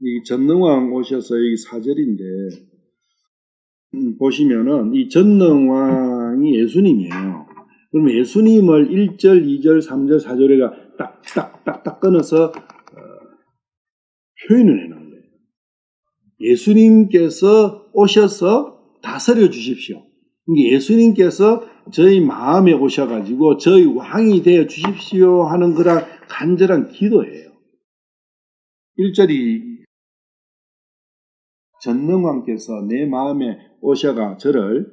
이 전능왕 오셔서 여기 4절인데 보시면은 이 전능왕이 예수님이에요. 그럼 예수님을 1절, 2절, 3절, 4절에가 딱딱딱딱 끊어서 표현을 해놓은 거예요. 예수님께서 오셔서 다스려 주십시오. 예수님께서 저희 마음에 오셔가지고 저희 왕이 되어 주십시오 하는 그런 간절한 기도예요. 1절이 전능왕께서 내 마음에 오셔가 저를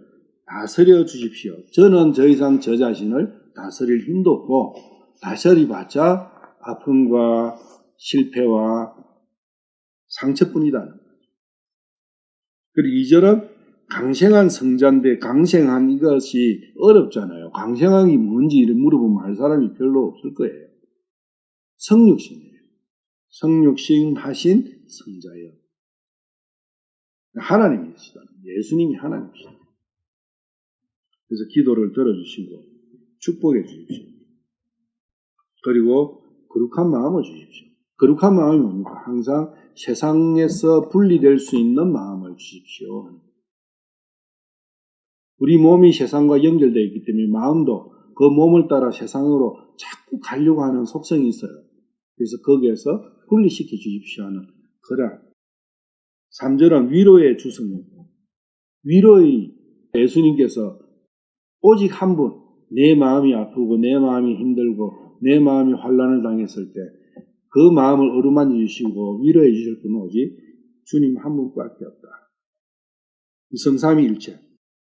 다스려 주십시오. 저는 더 이상 저 자신을 다스릴 힘도 없고 다스려봤자 아픔과 실패와 상처뿐이다. 그리고 2절은 강생한 성자인데 강생한 이것이 어렵잖아요. 강생한 게 뭔지를 물어보면 알 사람이 별로 없을 거예요. 성육신이에요. 성육신 하신 성자예요. 하나님이시다. 예수님이 하나님이시다. 그래서 기도를 들어주시고 축복해 주십시오. 그리고 거룩한 마음을 주십시오. 거룩한 마음이 뭡니까? 항상 세상에서 분리될 수 있는 마음을 주십시오. 우리 몸이 세상과 연결되어 있기 때문에 마음도 그 몸을 따라 세상으로 자꾸 가려고 하는 속성이 있어요. 그래서 거기에서 분리시켜 주십시오 하는 그런 3절은 위로의 주성입니다. 위로의 예수님께서 오직 한 분, 내 마음이 아프고 내 마음이 힘들고 내 마음이 환난을 당했을 때 그 마음을 어루만져 주시고 위로해 주실 분은 오직 주님 한 분밖에 없다. 성삼위일체,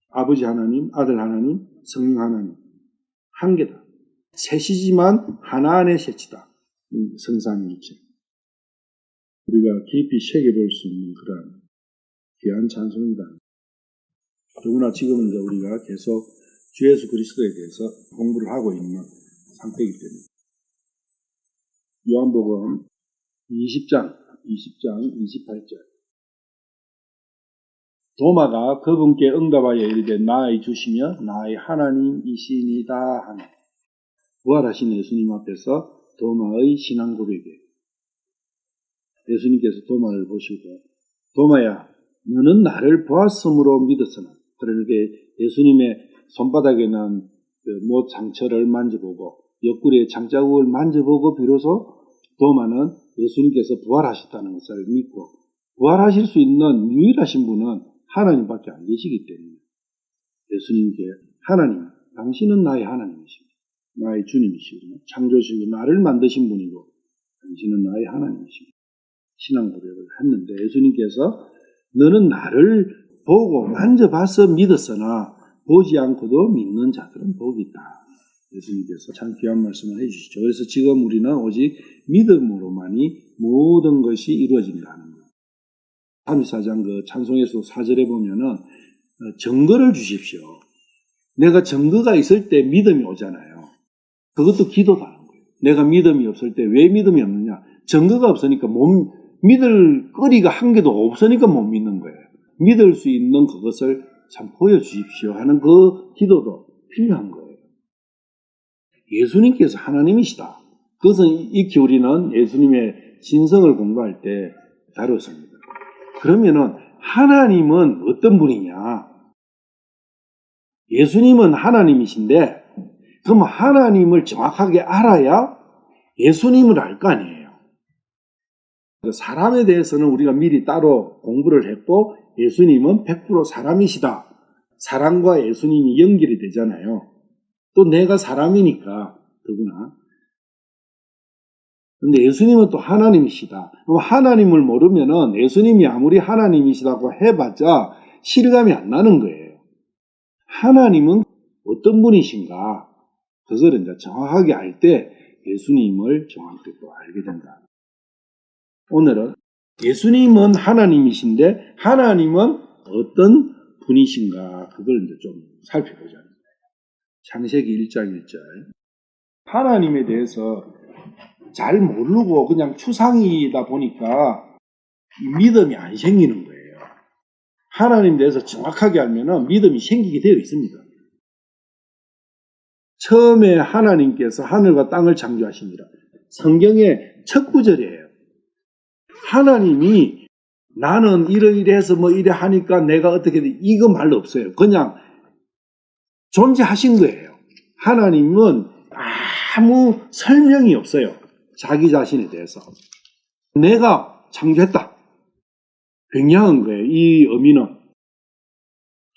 아버지 하나님, 아들 하나님, 성령 하나님, 한 개다. 셋이지만 하나 안에 셋이다. 성삼위일체. 우리가 깊이 새겨볼 수 있는 그런 귀한 찬송이다. 더구나 지금은 이제 우리가 계속 주 예수 그리스도에 대해서 공부를 하고 있는 상태이기 때문에. 요한복음 20장 28절. 도마가 그분께 응답하여 이르되 나의 주시며 나의 하나님이시니이다 하며 부활하신 예수님 앞에서 도마의 신앙 고백이에요. 예수님께서 도마를 보시고 도마야 너는 나를 보았으므로 믿었으나 그러니까 예수님의 손바닥에 난 못 상처를 만져보고 옆구리의 장자국을 만져보고 비로소 도마는 예수님께서 부활하셨다는 것을 믿고 부활하실 수 있는 유일하신 분은 하나님밖에 안 계시기 때문에 예수님께 하나님, 당신은 나의 하나님이십니다. 나의 주님이시고 창조주시고 나를 만드신 분이고 당신은 나의 하나님이십니다. 신앙 고백을 했는데 예수님께서 너는 나를 보고 만져봐서 믿었으나 보지 않고도 믿는 자들은 복이 있다. 예수님께서 참 귀한 말씀을 해주시죠. 그래서 지금 우리는 오직 믿음으로만이 모든 것이 이루어진다는 것. 34장 그 찬송에서 4절에 보면은 증거를 주십시오. 내가 증거가 있을 때 믿음이 오잖아요. 그것도 기도다는 거예요. 내가 믿음이 없을 때 왜 믿음이 없느냐? 증거가 없으니까 믿을 거리가 한 개도 없으니까 못 믿는 거예요. 믿을 수 있는 그것을 참 보여주십시오 하는 그 기도도 필요한 거예요. 예수님께서 하나님이시다. 그것은 익히 우리는 예수님의 신성을 공부할 때 다뤘습니다. 그러면은 하나님은 어떤 분이냐? 예수님은 하나님이신데 그럼 하나님을 정확하게 알아야 예수님을 알 거 아니에요. 사람에 대해서는 우리가 미리 따로 공부를 했고 예수님은 100% 사람이시다. 사람과 예수님이 연결이 되잖아요. 또 내가 사람이니까 더구나. 근데 예수님은 또 하나님이시다. 그럼 하나님을 모르면은 예수님이 아무리 하나님이시다고 해봤자 실감이 안 나는 거예요. 하나님은 어떤 분이신가? 그걸 이제 정확하게 알 때 예수님을 정확히 또 알게 된다. 오늘은 예수님은 하나님이신데 하나님은 어떤 분이신가? 그걸 이제 좀 살펴보자. 창세기 1장 1절. 하나님에 대해서 잘 모르고 그냥 추상이다 보니까 믿음이 안 생기는 거예요. 하나님에 대해서 정확하게 알면은 믿음이 생기게 되어 있습니다. 처음에 하나님께서 하늘과 땅을 창조하십니다. 성경의 첫 구절이에요. 하나님이 나는 이러이러해서 뭐 이래 하니까 내가 어떻게 돼 이거 말로 없어요. 그냥 존재하신 거예요. 하나님은 아무 설명이 없어요. 자기 자신에 대해서. 내가 창조했다. 굉장한 거예요. 이 의미는.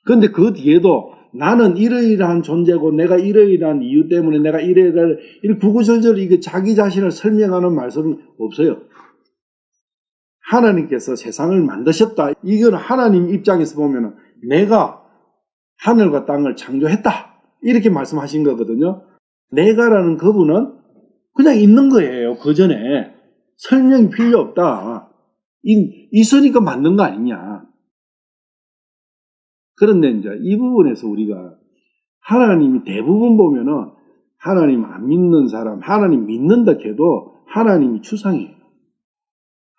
그런데 그 뒤에도 나는 이러이러한 존재고 내가 이러이러한 이유 때문에 내가 이러이러한 구구절절 이게 자기 자신을 설명하는 말씀은 없어요. 하나님께서 세상을 만드셨다. 이건 하나님 입장에서 보면 내가 하늘과 땅을 창조했다. 이렇게 말씀하신 거거든요. 내가라는 그분은 그냥 있는 거예요. 그 전에 설명이 필요 없다. 있으니까 만든 거 아니냐. 그런데 이제 이 부분에서 우리가 하나님이 대부분 보면은 하나님 안 믿는 사람, 하나님 믿는다 해도 하나님이 추상이에요.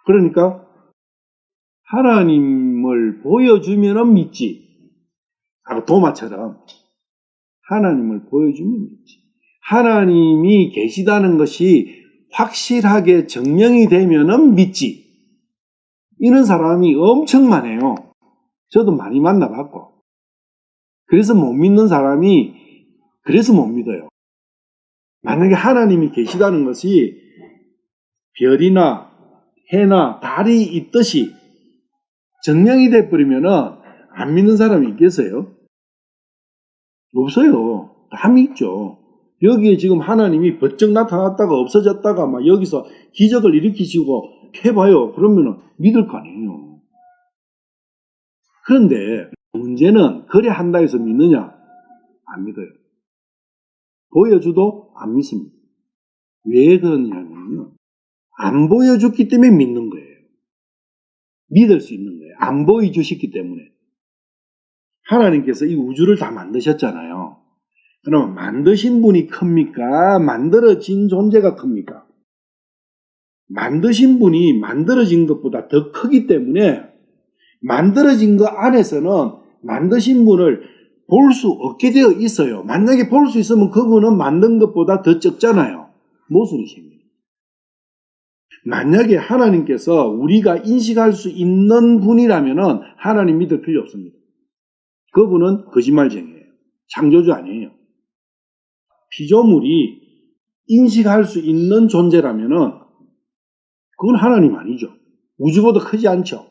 그러니까 하나님을 보여주면은 믿지. 도마처럼 하나님을 보여주면 믿지. 하나님이 계시다는 것이 확실하게 증명이 되면은 믿지. 이런 사람이 엄청 많아요. 저도 많이 만나봤고. 그래서 못 믿는 사람이 그래서 못 믿어요. 만약에 하나님이 계시다는 것이 별이나 해나 달이 있듯이 증명이 돼버리면은 안 믿는 사람이 있겠어요? 없어요. 다 믿죠. 여기에 지금 하나님이 번쩍 나타났다가 없어졌다가 막 여기서 기적을 일으키시고 해봐요. 그러면은 믿을 거 아니에요. 그런데 문제는 그래 한다 해서 믿느냐? 안 믿어요. 보여줘도 안 믿습니다. 왜 그러냐면요. 안 보여줬기 때문에 믿는 거예요. 믿을 수 있는 거예요. 안 보여주셨기 때문에. 하나님께서 이 우주를 다 만드셨잖아요. 그러면 만드신 분이 큽니까? 만들어진 존재가 큽니까? 만드신 분이 만들어진 것보다 더 크기 때문에 만들어진 것 안에서는 만드신 분을 볼 수 없게 되어 있어요. 만약에 볼 수 있으면 그분은 만든 것보다 더 적잖아요. 모순이십니다. 만약에 하나님께서 우리가 인식할 수 있는 분이라면 하나님 믿을 필요 없습니다. 그분은 거짓말쟁이에요. 창조주 아니에요. 피조물이 인식할 수 있는 존재라면 그건 하나님 아니죠. 우주보다 크지 않죠.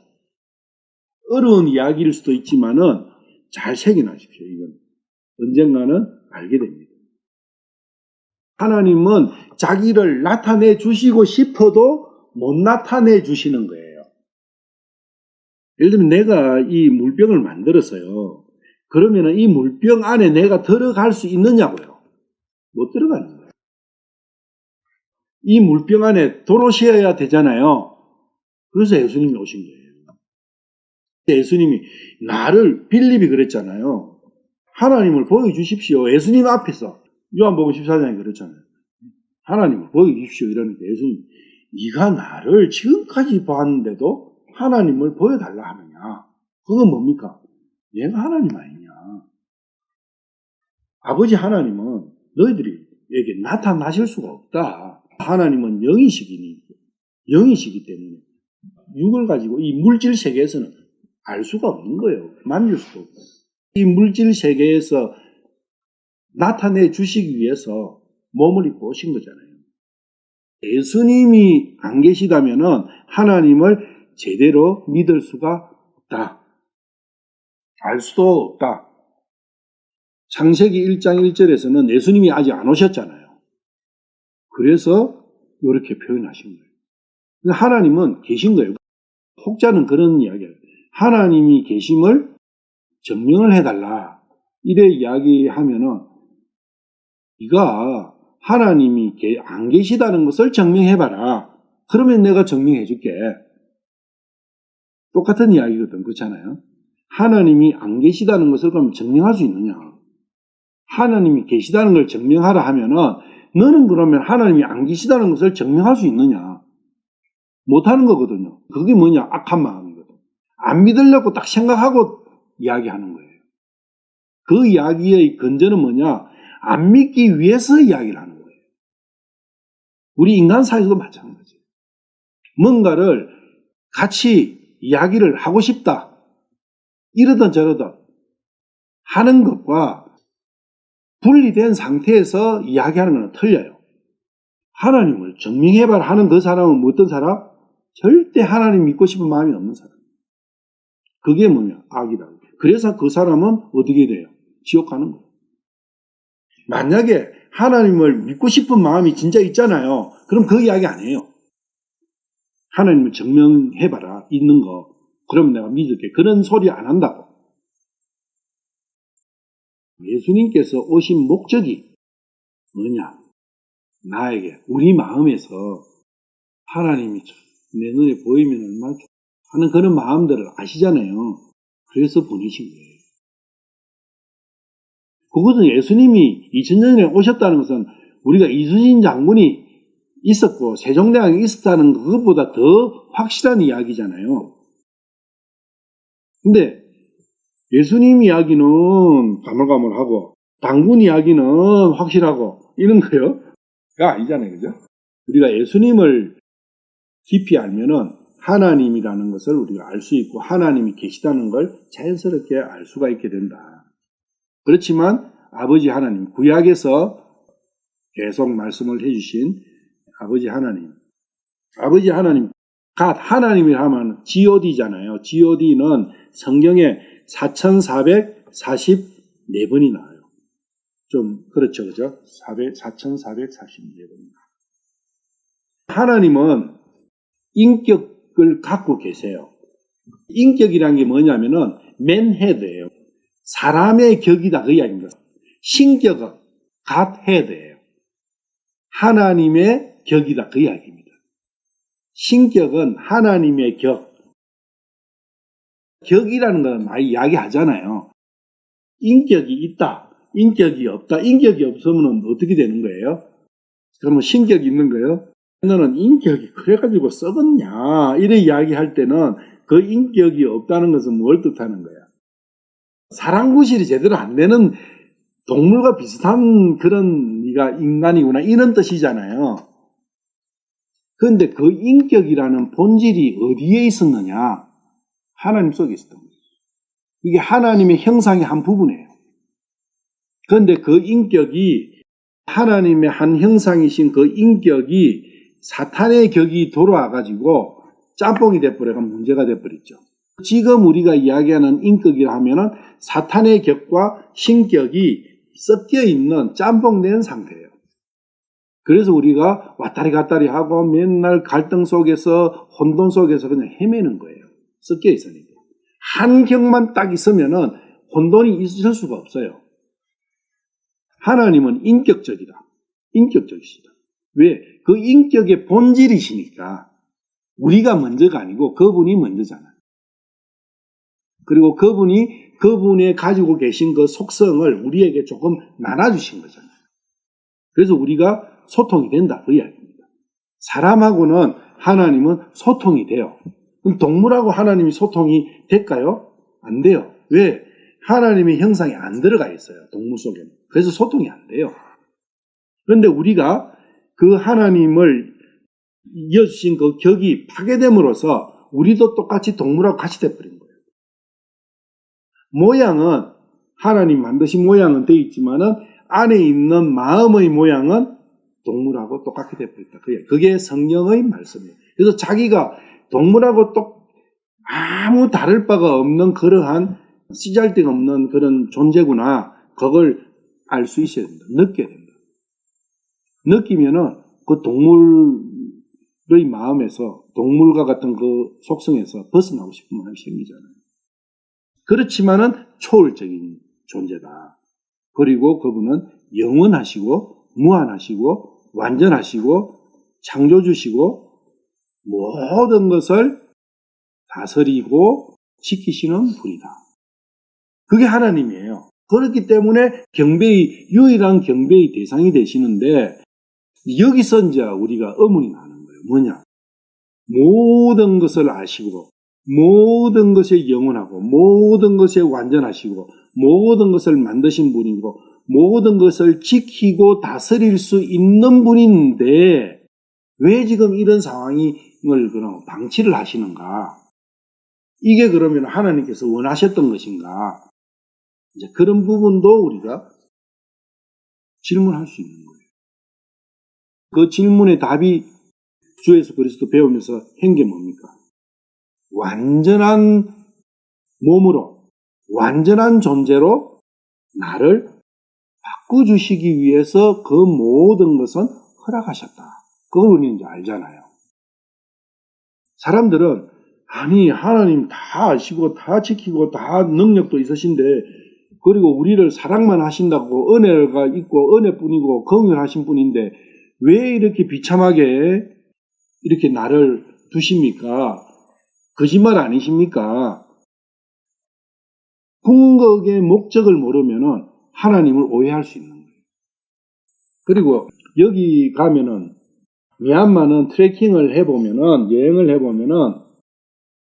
어려운 이야기일 수도 있지만은 잘 새겨나십시오. 이건 언젠가는 알게 됩니다. 하나님은 자기를 나타내 주시고 싶어도 못 나타내 주시는 거예요. 예를 들면 내가 이 물병을 만들었어요. 그러면 이 물병 안에 내가 들어갈 수 있느냐고요? 못 들어가는 거예요. 이 물병 안에 들어오셔야 되잖아요. 그래서 예수님이 오신 거예요. 예수님이 나를 빌립이 그랬잖아요. 하나님을 보여주십시오. 예수님 앞에서 요한복음 14장에 그랬잖아요. 하나님을 보여주십시오. 이러니까 예수님 네가 나를 지금까지 봤는데도 하나님을 보여달라 하느냐. 그건 뭡니까? 얘가 하나님 아니냐. 아버지 하나님은 너희들에게 나타나실 수가 없다. 하나님은 영이시기 때문에 육을 가지고 이 물질 세계에서는 알 수가 없는 거예요. 만질 수도 없고. 이 물질 세계에서 나타내 주시기 위해서 몸을 입고 오신 거잖아요. 예수님이 안 계시다면 하나님을 제대로 믿을 수가 없다. 알 수도 없다. 창세기 1장 1절에서는 예수님이 아직 안 오셨잖아요. 그래서 이렇게 표현하신 거예요. 하나님은 계신 거예요. 혹자는 그런 이야기예요. 하나님이 계심을 증명을 해달라. 이래 이야기하면은 네가 하나님이 안 계시다는 것을 증명해봐라. 그러면 내가 증명해줄게. 똑같은 이야기거든. 그렇잖아요. 하나님이 안 계시다는 것을 그럼 증명할 수 있느냐. 하나님이 계시다는 걸 증명하라 하면은 너는 그러면 하나님이 안 계시다는 것을 증명할 수 있느냐. 못하는 거거든요. 그게 뭐냐. 악한 마음이거든. 안 믿으려고 딱 생각하고 이야기하는 거예요. 그 이야기의 근저는 뭐냐. 안 믿기 위해서 이야기를 하는 거예요. 우리 인간 사회에서도 마찬가지예요. 뭔가를 같이 이야기를 하고 싶다. 이러든 저러든 하는 것과 분리된 상태에서 이야기하는 것은 틀려요. 하나님을 증명해봐라 하는 그 사람은 어떤 사람? 절대 하나님 믿고 싶은 마음이 없는 사람. 그게 뭐냐? 악이다. 그래서 그 사람은 어떻게 돼요? 지옥 가는 거예요. 만약에 하나님을 믿고 싶은 마음이 진짜 있잖아요. 그럼 그 이야기 아니에요. 하나님을 증명해봐라. 있는 거. 그럼 내가 믿을게. 그런 소리 안 한다고. 예수님께서 오신 목적이 뭐냐? 나에게, 우리 마음에서 하나님이 내 눈에 보이면 얼마나 좋아 하는 그런 마음들을 아시잖아요. 그래서 보내신 거예요. 그것은 예수님이 2000년 전에 오셨다는 것은 우리가 이순신 장군이 있었고 세종대왕이 있었다는 그것보다 더 확실한 이야기잖아요. 근데 예수님 이야기는 가물가물하고 장군 이야기는 확실하고 이런 거요가 아니잖아요. 그죠? 우리가 예수님을 깊이 알면은 하나님이라는 것을 우리가 알 수 있고 하나님이 계시다는 걸 자연스럽게 알 수가 있게 된다. 그렇지만 아버지 하나님, 구약에서 계속 말씀을 해주신 아버지 하나님, 갓 하나님이라 하면 GOD잖아요. GOD는 성경에 4444번이 나와요. 좀 그렇죠, 그죠? 4444번. 하나님은 인격을 갖고 계세요. 인격이란 게 뭐냐면은 맨헤드예요. 사람의 격이다 그 이야기입니다. 신격은 갓헤드예요. 하나님의 격이다 그 이야기입니다. 신격은 하나님의 격. 격이라는 건 많이 이야기하잖아요. 인격이 있다, 인격이 없다. 인격이 없으면 어떻게 되는 거예요? 그러면 신격이 있는 거예요? 너는 인격이 그래가지고 썩었냐 이래 이야기할 때는 그 인격이 없다는 것은 뭘 뜻하는 거야? 사람 구실이 제대로 안 되는 동물과 비슷한 그런 네가 인간이구나 이런 뜻이잖아요. 그런데 그 인격이라는 본질이 어디에 있었느냐? 하나님 속에 있었던 거예요. 이게 하나님의 형상의 한 부분이에요. 그런데 그 인격이 하나님의 한 형상이신 그 인격이 사탄의 격이 돌아와가지고 짬뽕이 돼버려가 문제가 돼버렸죠. 지금 우리가 이야기하는 인격이라 하면은 사탄의 격과 신격이 섞여 있는 짬뽕된 상태예요. 그래서 우리가 왔다리 갔다리 하고 맨날 갈등 속에서 혼돈 속에서 그냥 헤매는 거예요. 섞여 있으니까. 한 격만 딱 있으면은 혼돈이 있을 수가 없어요. 하나님은 인격적이다. 인격적이시다. 왜? 그 인격의 본질이시니까 우리가 먼저가 아니고 그분이 먼저잖아요. 그리고 그분의 가지고 계신 그 속성을 우리에게 조금 나눠주신 거잖아요. 그래서 우리가 소통이 된다. 그 이야기입니다. 사람하고는 하나님은 소통이 돼요. 그럼 동물하고 하나님이 소통이 될까요? 안 돼요. 왜? 하나님의 형상이 안 들어가 있어요. 동물 속에는. 그래서 소통이 안 돼요. 그런데 우리가 그 하나님을 이어주신 그 격이 파괴됨으로써 우리도 똑같이 동물하고 같이 돼버린 거예요. 모양은 하나님 만드신 모양은 되어 있지만은 안에 있는 마음의 모양은 동물하고 똑같게 돼버렸다. 그게 성령의 말씀이에요. 그래서 자기가 동물하고 아무 다를 바가 없는 그러한 쓰잘데가 없는 그런 존재구나. 그걸 알 수 있어야 된다. 느껴야 된다. 느끼면은 그 동물의 마음에서 동물과 같은 그 속성에서 벗어나고 싶은 마음이 생기잖아요. 그렇지만은 초월적인 존재다. 그리고 그분은 영원하시고 무한하시고 완전하시고 창조주시고 모든 것을 다스리고 지키시는 분이다. 그게 하나님이에요. 그렇기 때문에 유일한 경배의 대상이 되시는데 여기서 이제 우리가 의문이 나는 거예요. 뭐냐? 모든 것을 아시고 모든 것이 영원하고 모든 것이 완전하시고 모든 것을 만드신 분이고 모든 것을 지키고 다스릴 수 있는 분인데 왜 지금 이런 상황이 그럼 방치를 하시는가? 이게 그러면 하나님께서 원하셨던 것인가? 이제 그런 부분도 우리가 질문할 수 있는 거예요. 그 질문의 답이 주 예수 그리스도 배우면서 한 게 뭡니까? 완전한 몸으로, 완전한 존재로 나를 바꿔주시기 위해서 그 모든 것은 허락하셨다. 그걸 우리는 이제 알잖아요. 사람들은 아니 하나님 다 아시고 다 지키고 다 능력도 있으신데 그리고 우리를 사랑만 하신다고 은혜가 있고 은혜뿐이고 긍휼하신 분인데 왜 이렇게 비참하게 이렇게 나를 두십니까? 거짓말 아니십니까? 궁극의 목적을 모르면은 하나님을 오해할 수 있는 거예요. 그리고 여기 가면은 미얀마는 트레킹을 해보면은 여행을 해보면은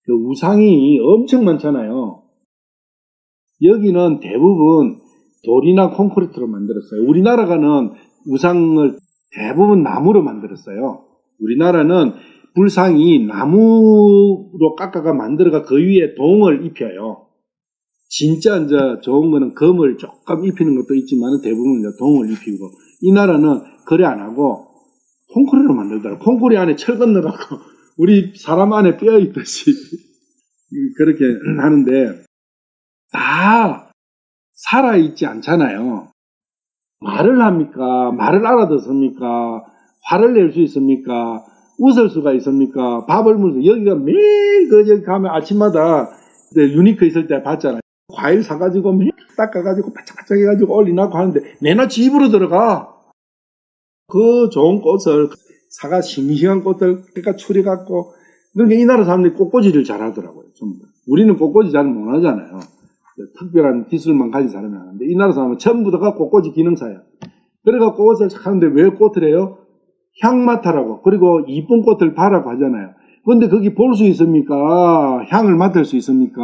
그 우상이 엄청 많잖아요. 여기는 대부분 돌이나 콘크리트로 만들었어요. 우리나라가는 우상을 대부분 나무로 만들었어요. 우리나라는 불상이 나무로 깎아가 만들어가 그 위에 동을 입혀요. 진짜 이제 좋은 거는 금을 조금 입히는 것도 있지만 대부분 이제 동을 입히고 이 나라는 그래 안 하고 콘크리트로 만들더라고요. 콘크리트 안에 철근 넣어갖고 우리 사람 안에 뼈 있듯이 그렇게 하는데 다 살아있지 않잖아요. 말을 합니까? 말을 알아듣습니까? 화를 낼 수 있습니까? 웃을 수가 있습니까? 밥을 먹을 수 여기가 매일 저기 가면 아침마다 유니크 있을 때 봤잖아요. 과일 사가지고 매일 닦아가지고 바짝바짝 해가지고 올리나고 하는데 내나 집으로 들어가. 그 좋은 꽃을 사가 싱싱한 꽃을 그러니까 추려갖고 그러니까 이 나라 사람들이 꽃꽂이를 잘하더라고요. 전부 다. 우리는 꽃꽂이 잘 못하잖아요. 특별한 기술만 가진 사람이 하는데 이 나라 사람은 전부 다가 꽃꽂이 기능사야. 그래갖고 꽃을 하는데 왜 꽃을 해요? 향 맡아라고. 그리고 이쁜 꽃을 바라고 하잖아요. 그런데 거기 볼 수 있습니까? 향을 맡을 수 있습니까?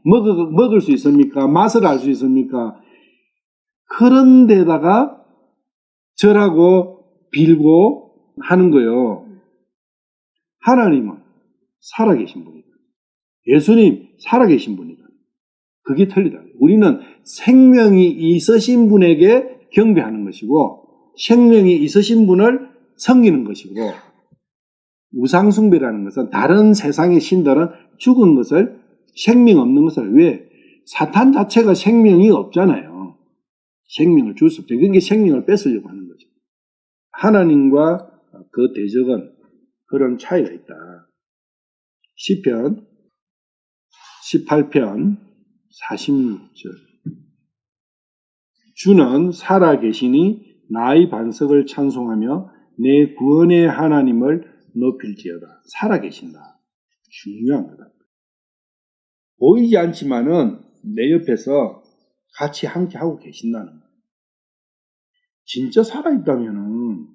먹을 수 있습니까? 맛을 알 수 있습니까? 그런 데다가 절하고 빌고 하는 거예요. 하나님은 살아계신 분이다. 예수님 살아계신 분이다. 그게 틀리다. 우리는 생명이 있으신 분에게 경배하는 것이고 생명이 있으신 분을 섬기는 것이고 우상숭배라는 것은 다른 세상의 신들은 죽은 것을 생명 없는 것을 왜? 사탄 자체가 생명이 없잖아요. 생명을 줄 수 없죠. 그게 생명을 뺏으려고 하는 거죠. 하나님과 그 대적은 그런 차이가 있다. 시편 18편 46절 주는 살아계시니 나의 반석을 찬송하며 내 구원의 하나님을 높일지어다. 살아계신다. 중요한 거다. 보이지 않지만은 내 옆에서 같이 함께 하고 계신다는 거예요. 진짜 살아있다면은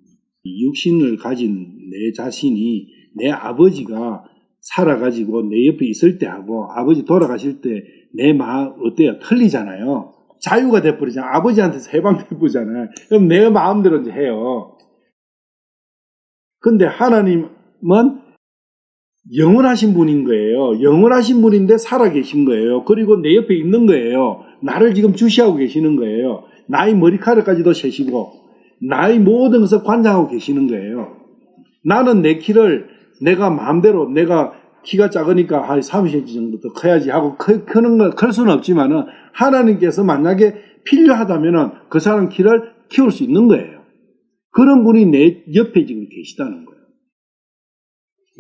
육신을 가진 내 자신이 내 아버지가 살아가지고 내 옆에 있을 때 하고 아버지 돌아가실 때 내 마음 어때요? 틀리잖아요. 자유가 돼버리잖아요. 아버지한테서 해방돼버리잖아요. 그럼 내 마음대로 이제 해요. 근데 하나님은 영원하신 분인 거예요. 영원하신 분인데 살아계신 거예요. 그리고 내 옆에 있는 거예요. 나를 지금 주시하고 계시는 거예요. 나의 머리카락까지도 세시고 나의 모든 것을 관장하고 계시는 거예요. 나는 내 키를 내가 마음대로 내가 키가 작으니까 한 30cm 정도 더 커야지 하고 크는 건 클 수는 없지만은 하나님께서 만약에 필요하다면은 그 사람 키를 키울 수 있는 거예요. 그런 분이 내 옆에 지금 계시다는 거예요.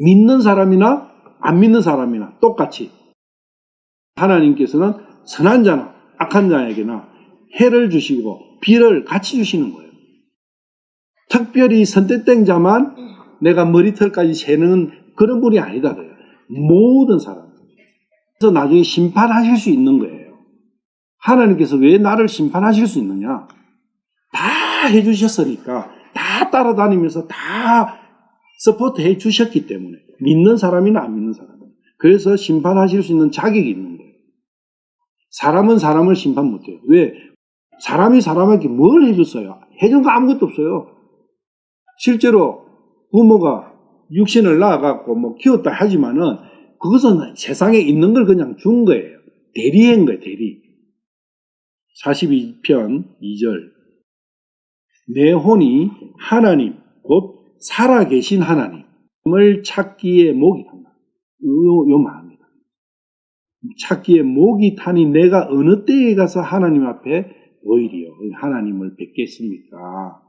믿는 사람이나 안 믿는 사람이나 똑같이 하나님께서는 선한 자나 악한 자에게나 해를 주시고 비를 같이 주시는 거예요. 특별히 선택된 자만 내가 머리털까지 세는 그런 분이 아니다 그래요. 모든 사람. 그래서 나중에 심판하실 수 있는 거예요. 하나님께서 왜 나를 심판하실 수 있느냐? 다 해주셨으니까 다 따라다니면서 다 서포트 해주셨기 때문에 믿는 사람이나 안 믿는 사람이나 그래서 심판하실 수 있는 자격이 있는 거예요. 사람은 사람을 심판 못해요. 왜? 사람이 사람에게 뭘 해줬어요? 해준 거 아무것도 없어요. 실제로 부모가 육신을 낳아갖고 뭐 키웠다 하지만은 그것은 세상에 있는 걸 그냥 준 거예요. 대리한 거예요, 대리. 42편 2절. 내 혼이 하나님, 곧 살아계신 하나님을 찾기에 목이 탄다. 요 마음이다. 찾기에 목이 타니 내가 어느 때에 가서 하나님 앞에 보이리요. 하나님을 뵙겠습니까?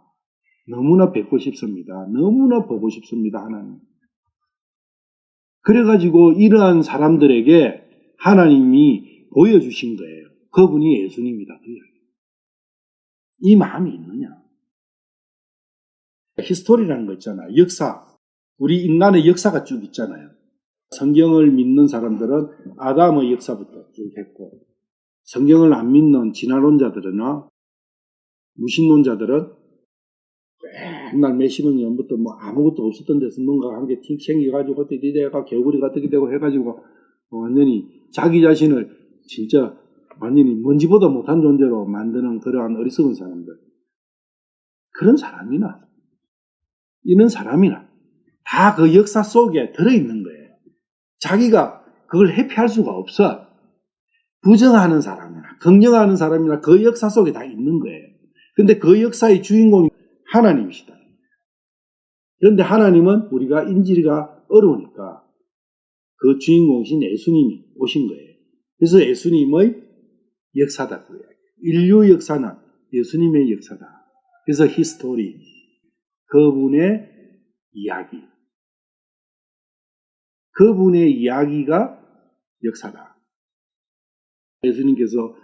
너무나 뵙고 싶습니다. 너무나 보고 싶습니다, 하나님. 그래가지고 이러한 사람들에게 하나님이 보여주신 거예요. 그분이 예수님이다. 이 마음이 있느냐? 히스토리라는 거 있잖아요. 역사. 우리 인간의 역사가 쭉 있잖아요. 성경을 믿는 사람들은 아담의 역사부터 쭉 했고, 성경을 안 믿는 진화론자들이나 무신론자들은 맨날 몇십억 년부터 뭐 아무것도 없었던 데서 뭔가 한 게 틱 생겨가지고 그때 니네가 개구리가 어떻게 되고 해가지고 완전히 자기 자신을 진짜 완전히 먼지보다 못한 존재로 만드는 그러한 어리석은 사람들. 그런 사람이나 이런 사람이나 다 그 역사 속에 들어있는 거예요. 자기가 그걸 회피할 수가 없어. 부정하는 사람이나 긍정하는 사람이나 그 역사 속에 다 있는 거예요. 근데 그 역사의 주인공이 하나님이시다. 그런데 하나님은 우리가 인지가 어려우니까 그 주인공이신 예수님이 오신 거예요. 그래서 예수님의 역사다. 인류 역사는 예수님의 역사다. 그래서 히스토리, 그분의 이야기. 그분의 이야기가 역사다. 예수님께서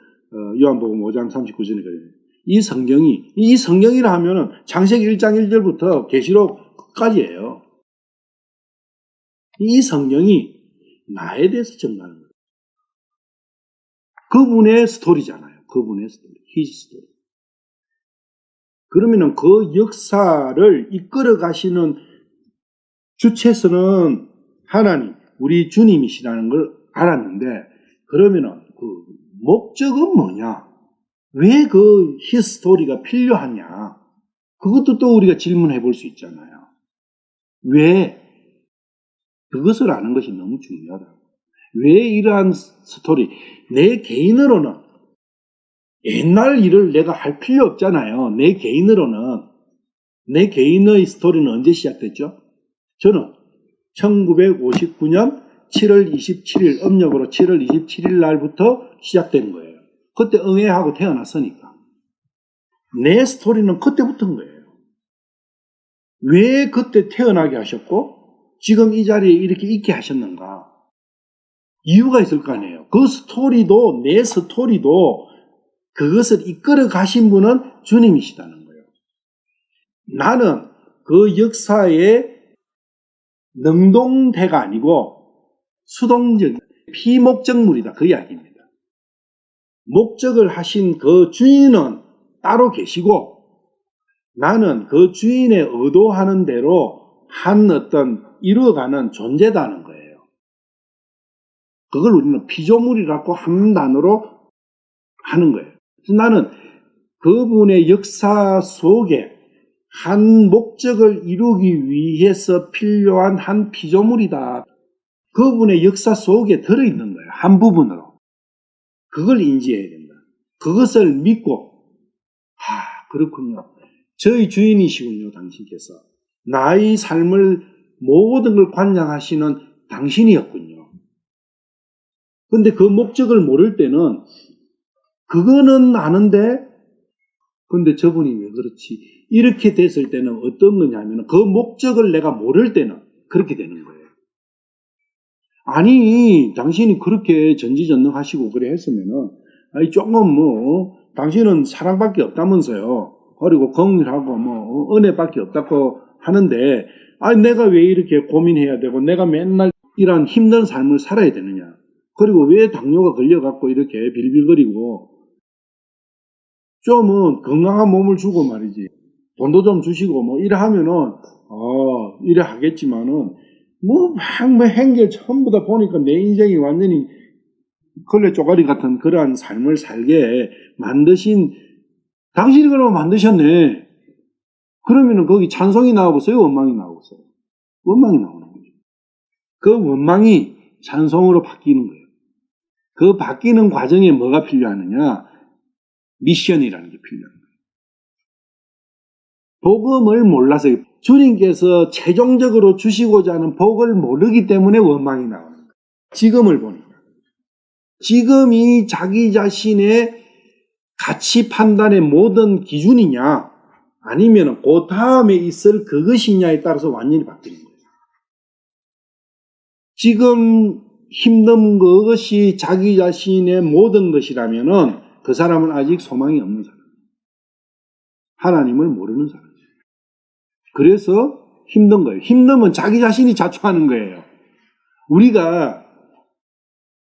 요한복음 5장 39절에 그래요. 이 성경이라 하면은 창세기 1장 1절부터 계시록 끝까지예요. 이 성경이 나에 대해서 전하는 거예요. 그분의 스토리잖아요. 그분의 스토리, his story. 그러면은 그 역사를 이끌어 가시는 주체서는 하나님, 우리 주님이시라는 걸 알았는데, 그러면은 그 목적은 뭐냐? 왜 그 히스토리가 필요하냐? 그것도 또 우리가 질문해 볼 수 있잖아요. 왜? 그것을 아는 것이 너무 중요하다. 왜 이러한 스토리? 내 개인으로는 옛날 일을 내가 할 필요 없잖아요. 내 개인으로는. 내 개인의 스토리는 언제 시작됐죠? 저는 1959년 7월 27일, 음력으로 7월 27일 날부터 시작된 거예요. 그때 응애하고 태어났으니까. 내 스토리는 그때부터인 거예요. 왜 그때 태어나게 하셨고 지금 이 자리에 이렇게 있게 하셨는가? 이유가 있을 거 아니에요. 그 스토리도, 내 스토리도 그것을 이끌어 가신 분은 주님이시다는 거예요. 나는 그 역사의 능동태가 아니고 수동적, 피목적물이다. 그 이야기입니다. 목적을 하신 그 주인은 따로 계시고 나는 그 주인의 의도하는 대로 한 어떤 이루어가는 존재다는 거예요. 그걸 우리는 피조물이라고 한 단어로 하는 거예요. 그래서 나는 그분의 역사 속에 한 목적을 이루기 위해서 필요한 한 피조물이다. 그분의 역사 속에 들어있는 거예요. 한 부분으로. 그걸 인지해야 된다. 그것을 믿고 그렇군요. 저희 주인이시군요. 당신께서. 나의 삶을 모든 걸 관장하시는 당신이었군요. 근데 그 목적을 모를 때는 그거는 아는데 근데 저분이 왜 그렇지? 이렇게 됐을 때는 어떤 거냐면 그 목적을 내가 모를 때는 그렇게 되는 거예요. 아니 당신이 그렇게 전지전능하시고 그래 했으면은 아니 조금 당신은 사랑밖에 없다면서요. 그리고 긍휼하고 은혜밖에 없다고 하는데 아니 내가 왜 이렇게 고민해야 되고 내가 맨날 이런 힘든 삶을 살아야 되느냐. 그리고 왜 당뇨가 걸려갖고 이렇게 빌빌거리고 좀은 건강한 몸을 주고 말이지. 돈도 좀 주시고 이래 하면은 이래 하겠지만은 막 행계 전부 다 보니까 내 인생이 완전히 걸레 쪼가리 같은 그러한 삶을 살게 만드신 당신이 그러면 만드셨네. 그러면은 거기 찬송이 나오겠어요? 원망이 나오겠어요? 원망이 나오는 거죠. 그 원망이 찬송으로 바뀌는 거예요. 그 바뀌는 과정에 뭐가 필요하느냐? 미션이라는 게 필요한 거예요. 복음을 몰라서 주님께서 최종적으로 주시고자 하는 복을 모르기 때문에 원망이 나오는 거예요. 지금을 보니까. 지금이 자기 자신의 가치 판단의 모든 기준이냐 아니면 그 다음에 있을 그것이냐에 따라서 완전히 바뀌는 거예요. 지금 힘든 그것이 자기 자신의 모든 것이라면은 그 사람은 아직 소망이 없는 사람이에요. 하나님을 모르는 사람이에요. 그래서 힘든 거예요. 힘들면 자기 자신이 자초하는 거예요. 우리가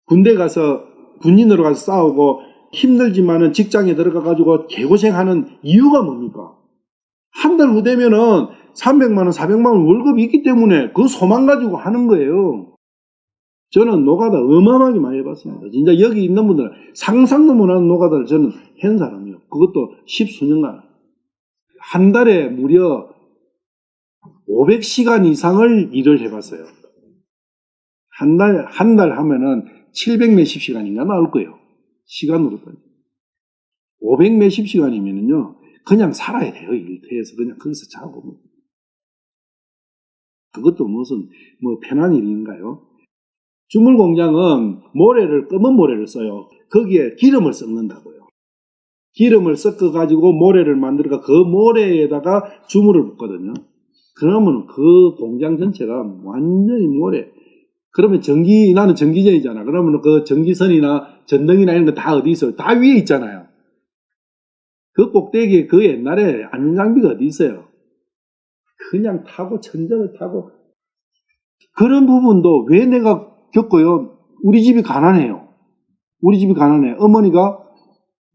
군대 가서 군인으로 가서 싸우고 힘들지만은 직장에 들어가가지고 개고생하는 이유가 뭡니까? 한 달 후 되면은 300만 원, 400만 원 월급이 있기 때문에 그 소망 가지고 하는 거예요. 저는 노가다 어마어마하게 많이 해봤습니다. 진짜 여기 있는 분들은 상상도 못하는 노가다를 저는 한 사람이에요. 그것도 10수년간. 한 달에 무려 500시간 이상을 일을 해봤어요. 한 달 하면은 700 몇십 시간인가 나올 거예요. 시간으로 따지면. 500 몇십 시간이면은요, 그냥 살아야 돼요. 일터에서 그냥 거기서 자고. 그것도 무슨, 편한 일인가요? 주물 공장은 검은 모래를 써요. 거기에 기름을 섞는다고요. 기름을 섞어가지고 모래를 만들어가 그 모래에다가 주물을 붓거든요. 그러면 그 공장 전체가 완전히 모래. 그러면 나는 전기전이잖아. 그러면 그 전기선이나 전등이나 이런 거 다 어디 있어요? 다 위에 있잖아요. 그 꼭대기에 그 옛날에 안전장비가 어디 있어요? 그냥 타고 천장을 타고. 그런 부분도 왜 내가 겪어요? 우리 집이 가난해요. 우리 집이 가난해. 어머니가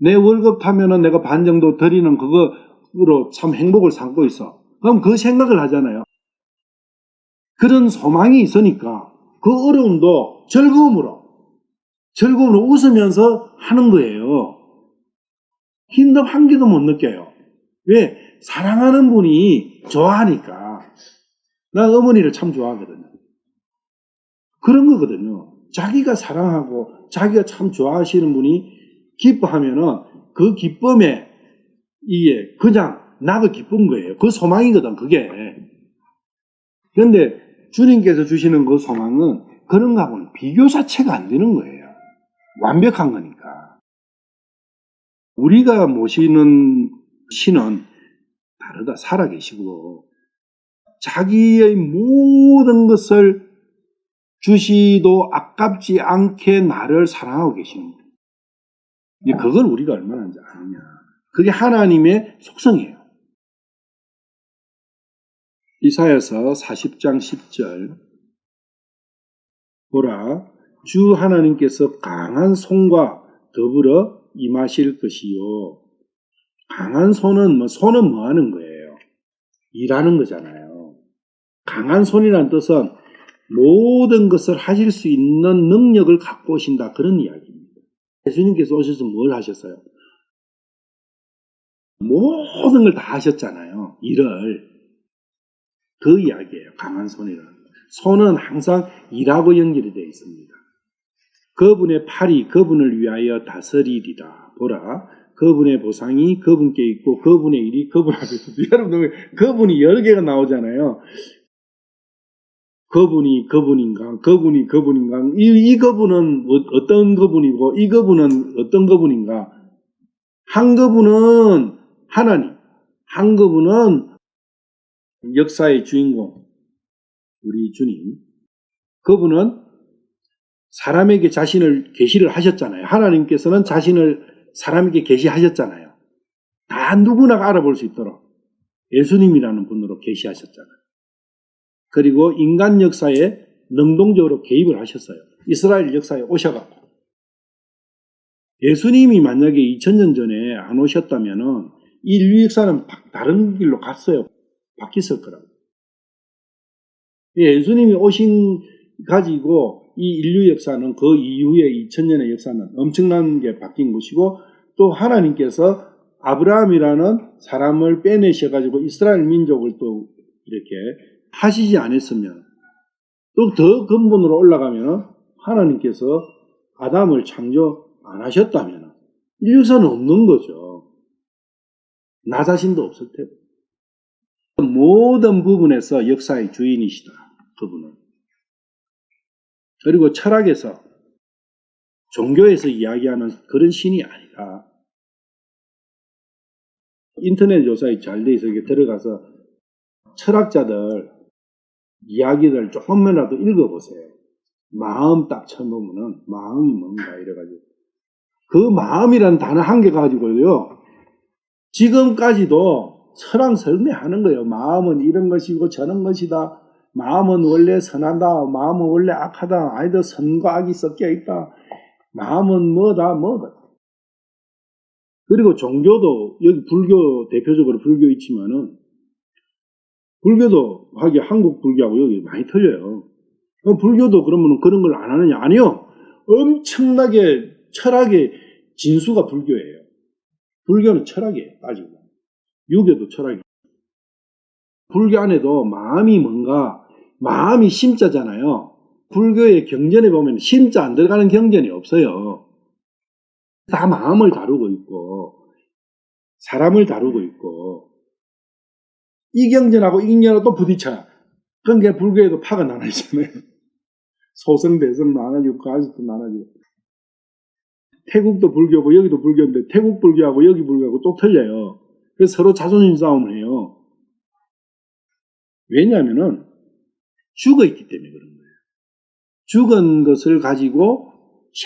내 월급 타면은 내가 반 정도 드리는 그거로 참 행복을 삼고 있어. 그럼 그 생각을 하잖아요. 그런 소망이 있으니까 그 어려움도 즐거움으로 웃으면서 하는 거예요. 힘듦 한 개도 못 느껴요. 왜? 사랑하는 분이 좋아하니까. 난 어머니를 참 좋아하거든요. 그런 거거든요. 자기가 사랑하고 자기가 참 좋아하시는 분이 기뻐하면은 그 기쁨에 이게 그냥 나도 기쁜 거예요. 그 소망이거든, 그게. 그런데 주님께서 주시는 그 소망은 그런 거하고는 비교 자체가 안 되는 거예요. 완벽한 거니까. 우리가 모시는 신은 다르다. 살아계시고 자기의 모든 것을 주시도 아깝지 않게 나를 사랑하고 계시는 거예요. 그걸 우리가 얼마나 아느냐. 그게 하나님의 속성이에요. 이사야서 40장 10절 보라, 주 하나님께서 강한 손과 더불어 임하실 것이요. 강한 손은 손은 뭐 하는 거예요? 일하는 거잖아요. 강한 손이라는 뜻은 모든 것을 하실 수 있는 능력을 갖고 오신다, 그런 이야기입니다. 예수님께서 오셔서 뭘 하셨어요? 모든 걸 다 하셨잖아요. 일을. 그 이야기예요. 강한 손이라는 거. 손은 항상 일하고 연결이 되어 있습니다. 그분의 팔이 그분을 위하여 다스리리라. 보라, 그분의 보상이 그분께 있고 그분의 일이 그분한테 있습니다. 여러분, 그분이 여러 개가 나오잖아요. 그분이 그분인가, 그분이 그분인가, 이 그분은 어떤 그분이고 이 그분은 어떤 그분인가. 한 그분은 하나님, 한 그분은 역사의 주인공, 우리 주님. 그분은 사람에게 자신을 계시를 하셨잖아요. 하나님께서는 자신을 사람에게 계시하셨잖아요. 다 누구나 알아볼 수 있도록 예수님이라는 분으로 계시하셨잖아요. 그리고 인간 역사에 능동적으로 개입을 하셨어요. 이스라엘 역사에 오셔갖고. 예수님이 만약에 2000년 전에 안 오셨다면은 인류 역사는 다른 길로 갔어요. 바뀌었을 거라고. 예수님이 오신 가지고 이 인류 역사는 그 이후에 2000년의 역사는 엄청난 게 바뀐 것이고, 또 하나님께서 아브라함이라는 사람을 빼내셔가지고 이스라엘 민족을 또 이렇게 하시지 않았으면, 또 더 근본으로 올라가면 하나님께서 아담을 창조 안 하셨다면 인류사는 없는 거죠. 나 자신도 없을 테고. 모든 부분에서 역사의 주인이시다, 그분은. 그리고 철학에서, 종교에서 이야기하는 그런 신이 아니라, 인터넷 조사에 잘 돼 있어 들어가서 철학자들 이야기를 조금만이라도 읽어보세요. 마음 딱 쳐보면은 마음이 뭔가 이래가지고 그 마음이라는 단어 한 개 가지고요 지금까지도 서랑 설명하는 거예요. 마음은 이런 것이고 저런 것이다. 마음은 원래 선하다. 마음은 원래 악하다. 아니다. 선과 악이 섞여 있다. 마음은 뭐다. 그리고 종교도 여기 불교 대표적으로 불교 있지만은 불교도 하기 한국 불교하고 여기 많이 틀려요. 불교도 그러면 그런 걸 안 하느냐? 아니요. 엄청나게 철학의 진수가 불교예요. 불교는 철학이에요. 따지고. 유교도 철학이에요. 불교 안에도 마음이 뭔가, 마음이 심자잖아요. 불교의 경전에 보면 심자 안 들어가는 경전이 없어요. 다 마음을 다루고 있고 사람을 다루고 있고 이 경전하고 이 경전하고 또 부딪혀요. 그러니까 불교에도 파가 나눠있잖아요. 소성, 대성 나눠지고 가식도 나눠지고. 태국도 불교고 여기도 불교인데 태국 불교하고 여기 불교하고 또 틀려요. 그래서 서로 자존심 싸움을 해요. 왜냐하면은 죽어있기 때문에 그런 거예요. 죽은 것을 가지고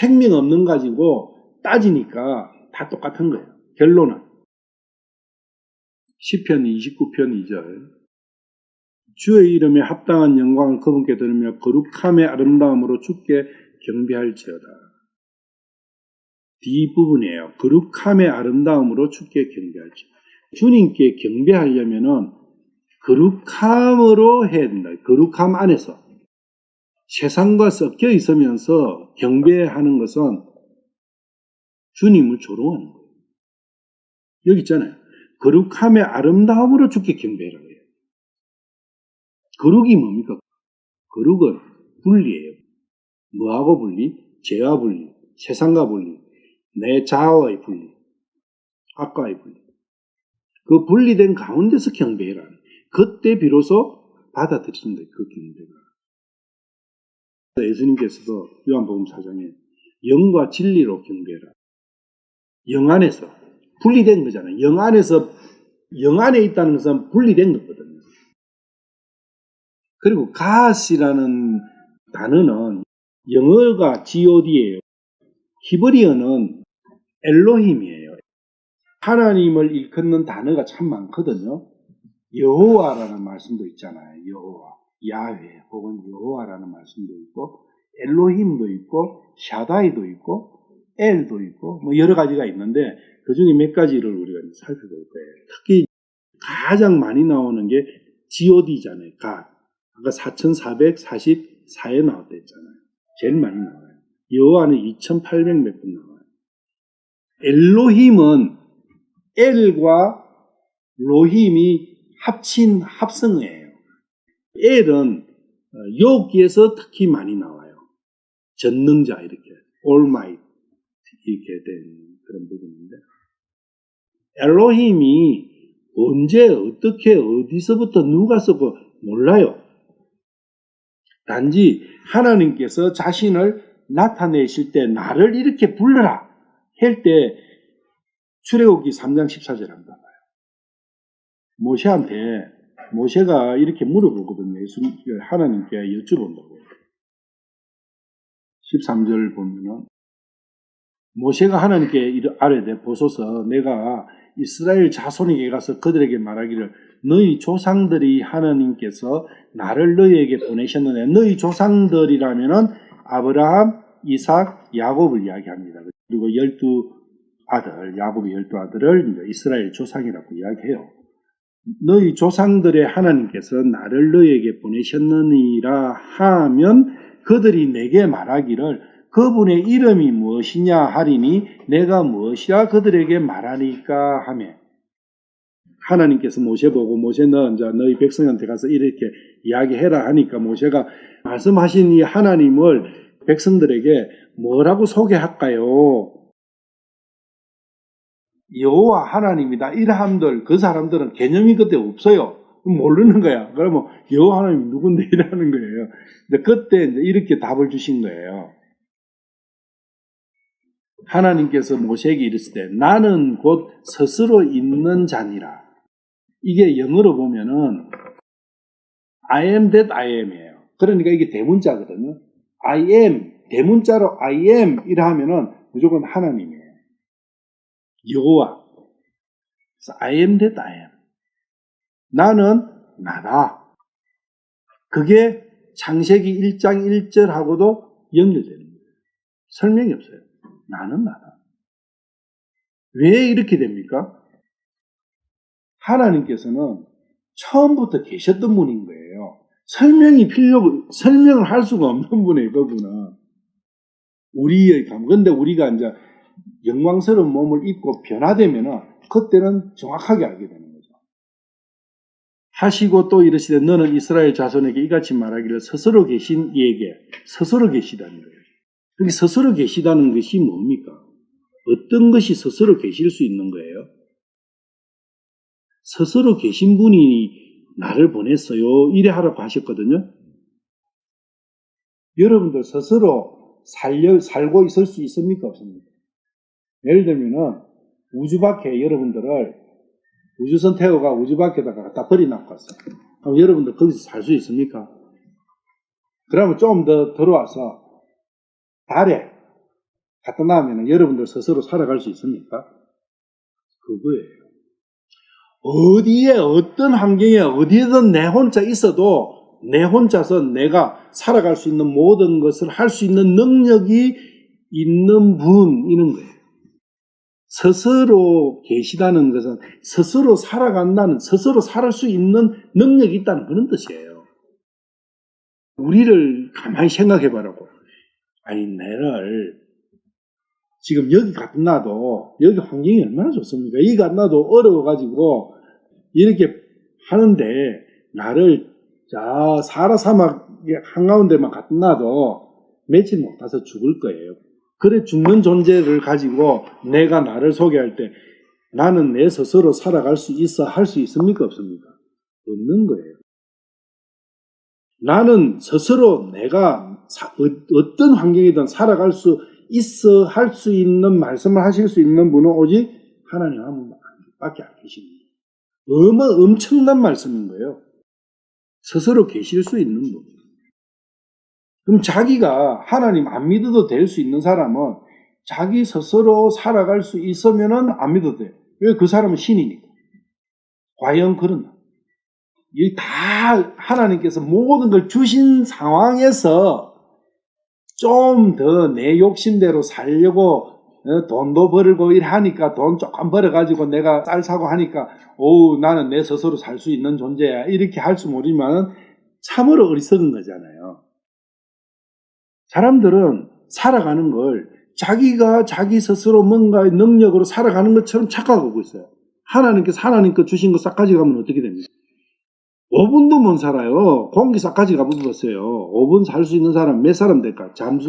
생명 없는 가지고 따지니까 다 똑같은 거예요. 결론은 시편 29편 2절 주의 이름에 합당한 영광을 그분께 드리며 거룩함의 아름다움으로 주께 경배할지어다. 뒷부분이에요. 거룩함의 아름다움으로 주께 경배할지어다. 주님께 경배하려면은 거룩함으로 해야 된다. 거룩함 안에서 세상과 섞여 있으면서 경배하는 것은 주님을 조롱하는 거예요. 여기 있잖아요. 거룩함의 아름다움으로 주께 경배하라고 해요. 거룩이 뭡니까? 거룩은 분리예요. 뭐하고 분리? 죄와 분리, 세상과 분리, 내 자아와의 분리, 악과의 분리. 그 분리된 가운데서 경배해라. 그때 비로소 받아들인다. 그 경배가. 예수님께서도 요한복음 4장에 영과 진리로 경배해라. 영 안에서 분리된 거잖아요. 영 안에서 영 안에 있다는 것은 분리된 거거든요. 그리고 가스라는 단어는 영어가 god예요. 히브리어는 엘로힘이에요. 하나님을 일컫는 단어가 참 많거든요. 여호와라는 말씀도 있잖아요. 여호와, 야훼 혹은 여호와라는 말씀도 있고 엘로힘도 있고 샤다이도 있고 엘도 있고 뭐 여러 가지가 있는데 그 중에 몇 가지를 우리가 살펴볼 거예요. 특히 가장 많이 나오는 게 god잖아요. 아까 4444에 나왔다 했잖아요. 제일 많이 나와요. 여호와는 2800 몇 번 나와요. 엘로힘은 엘과 로힘이 합친 합성어예요. 엘은 여기에서 특히 많이 나와요. 전능자 이렇게 Almighty 이렇게 된 그런 부분인데 엘로힘이 언제 어떻게 어디서부터 누가 썼고 몰라요. 단지 하나님께서 자신을 나타내실 때 나를 이렇게 불러라 할 때 출애굽기 3장 14절 한다 봐요. 모세가 이렇게 물어보거든요. 하나님께 여쭤본다고. 13절 보면은 모세가 하나님께 아뢰되 보소서 내가 이스라엘 자손에게 가서 그들에게 말하기를 너희 조상들이 하나님께서 나를 너희에게 보내셨는데 너희 조상들이라면은 아브라함, 이삭, 야곱을 이야기합니다. 그리고 12아들, 야곱의 12아들을 이스라엘 조상이라고 이야기해요. 너희 조상들의 하나님께서 나를 너희에게 보내셨느니라 하면 그들이 내게 말하기를 그분의 이름이 무엇이냐 하리니 내가 무엇이라 그들에게 말하니까 하며 하나님께서 모세 보고 모세 너 이제 너희 백성한테 가서 이렇게 이야기해라 하니까 모세가 말씀하신 이 하나님을 백성들에게 뭐라고 소개할까요? 여호와 하나님이다. 이러함들 그 사람들은 개념이 그때 없어요. 모르는 거야. 그러면 여호와 하나님 누군데 이러는 거예요. 근데 그때 이제 이렇게 답을 주신 거예요. 하나님께서 모세에게 이르시되 나는 곧 스스로 있는 자니라. 이게 영어로 보면은 I am that I am이에요. 그러니까 이게 대문자거든요. I am, 대문자로 I am 이라 하면은 무조건 하나님이에요. 여호와. 그래서 I am that I am. 나는 나다. 그게 창세기 1장 1절하고도 연결되는 거예요. 설명이 없어요. 나는 나다. 왜 이렇게 됩니까? 하나님께서는 처음부터 계셨던 분인 거예요. 설명을 할 수가 없는 분이에요, 그분은. 우리의 감. 근데 우리가 이제 영광스러운 몸을 입고 변화되면은 그때는 정확하게 알게 되는 거죠. 하시고 또 이르시되 너는 이스라엘 자손에게 이같이 말하기를 스스로 계신 이에게 스스로 계시다는 거예요. 그게 스스로 계시다는 것이 뭡니까? 어떤 것이 스스로 계실 수 있는 거예요? 스스로 계신 분이 나를 보냈어요. 이래 하라고 하셨거든요. 여러분들 스스로 살고 있을 수 있습니까? 없습니까? 예를 들면은 우주 밖에 여러분들을 우주선 태워가 우주 밖에다가 갖다 버리놓고 왔어. 그럼 여러분들 거기서 살 수 있습니까? 그러면 좀 더 들어와서 달에 갖다 놔면 여러분들 스스로 살아갈 수 있습니까? 그거예요. 어디에 어떤 환경에 어디에든 내 혼자 있어도 내 혼자서 내가 살아갈 수 있는 모든 것을 할 수 있는 능력이 있는 분이는 거예요. 스스로 계시다는 것은 스스로 살아간다는, 스스로 살 수 있는 능력이 있다는 그런 뜻이에요. 우리를 가만히 생각해 보라고. 아니, 내를 지금 여기 갖다 놔도 여기 환경이 얼마나 좋습니까? 여기 갖다 놔도 어려워가지고 이렇게 하는데 나를 사하라 사막 한가운데만 갖다 놔도 며칠 못 가서 죽을 거예요. 그래 죽는 존재를 가지고 내가 나를 소개할 때 나는 내 스스로 살아갈 수 있어 할 수 있습니까? 없습니까? 없는 거예요. 나는 스스로 내가 어떤 환경이든 살아갈 수 있어 할 수 있는 말씀을 하실 수 있는 분은 오직 하나님 한 분밖에 안 계십니다. 엄청난 말씀인 거예요. 스스로 계실 수 있는 분. 그럼 자기가 하나님 안 믿어도 될 수 있는 사람은 자기 스스로 살아갈 수 있으면은 안 믿어도 돼. 왜? 그 사람은 신이니까. 과연 그런가? 이 다 하나님께서 모든 걸 주신 상황에서 좀 더 내 욕심대로 살려고 돈도 벌고 일하니까 돈 조금 벌어가지고 내가 쌀 사고 하니까 나는 내 스스로 살 수 있는 존재야. 이렇게 할 수 모르지만 참으로 어리석은 거잖아요. 사람들은 살아가는 걸 자기가 자기 스스로 뭔가의 능력으로 살아가는 것처럼 착각하고 있어요. 하나님께서 하나님 거 주신 거 싹 가져가면 어떻게 됩니까? 5분도 못 살아요. 공기 싹 가져가보세요. 5분 살 수 있는 사람 몇 사람 될까? 잠수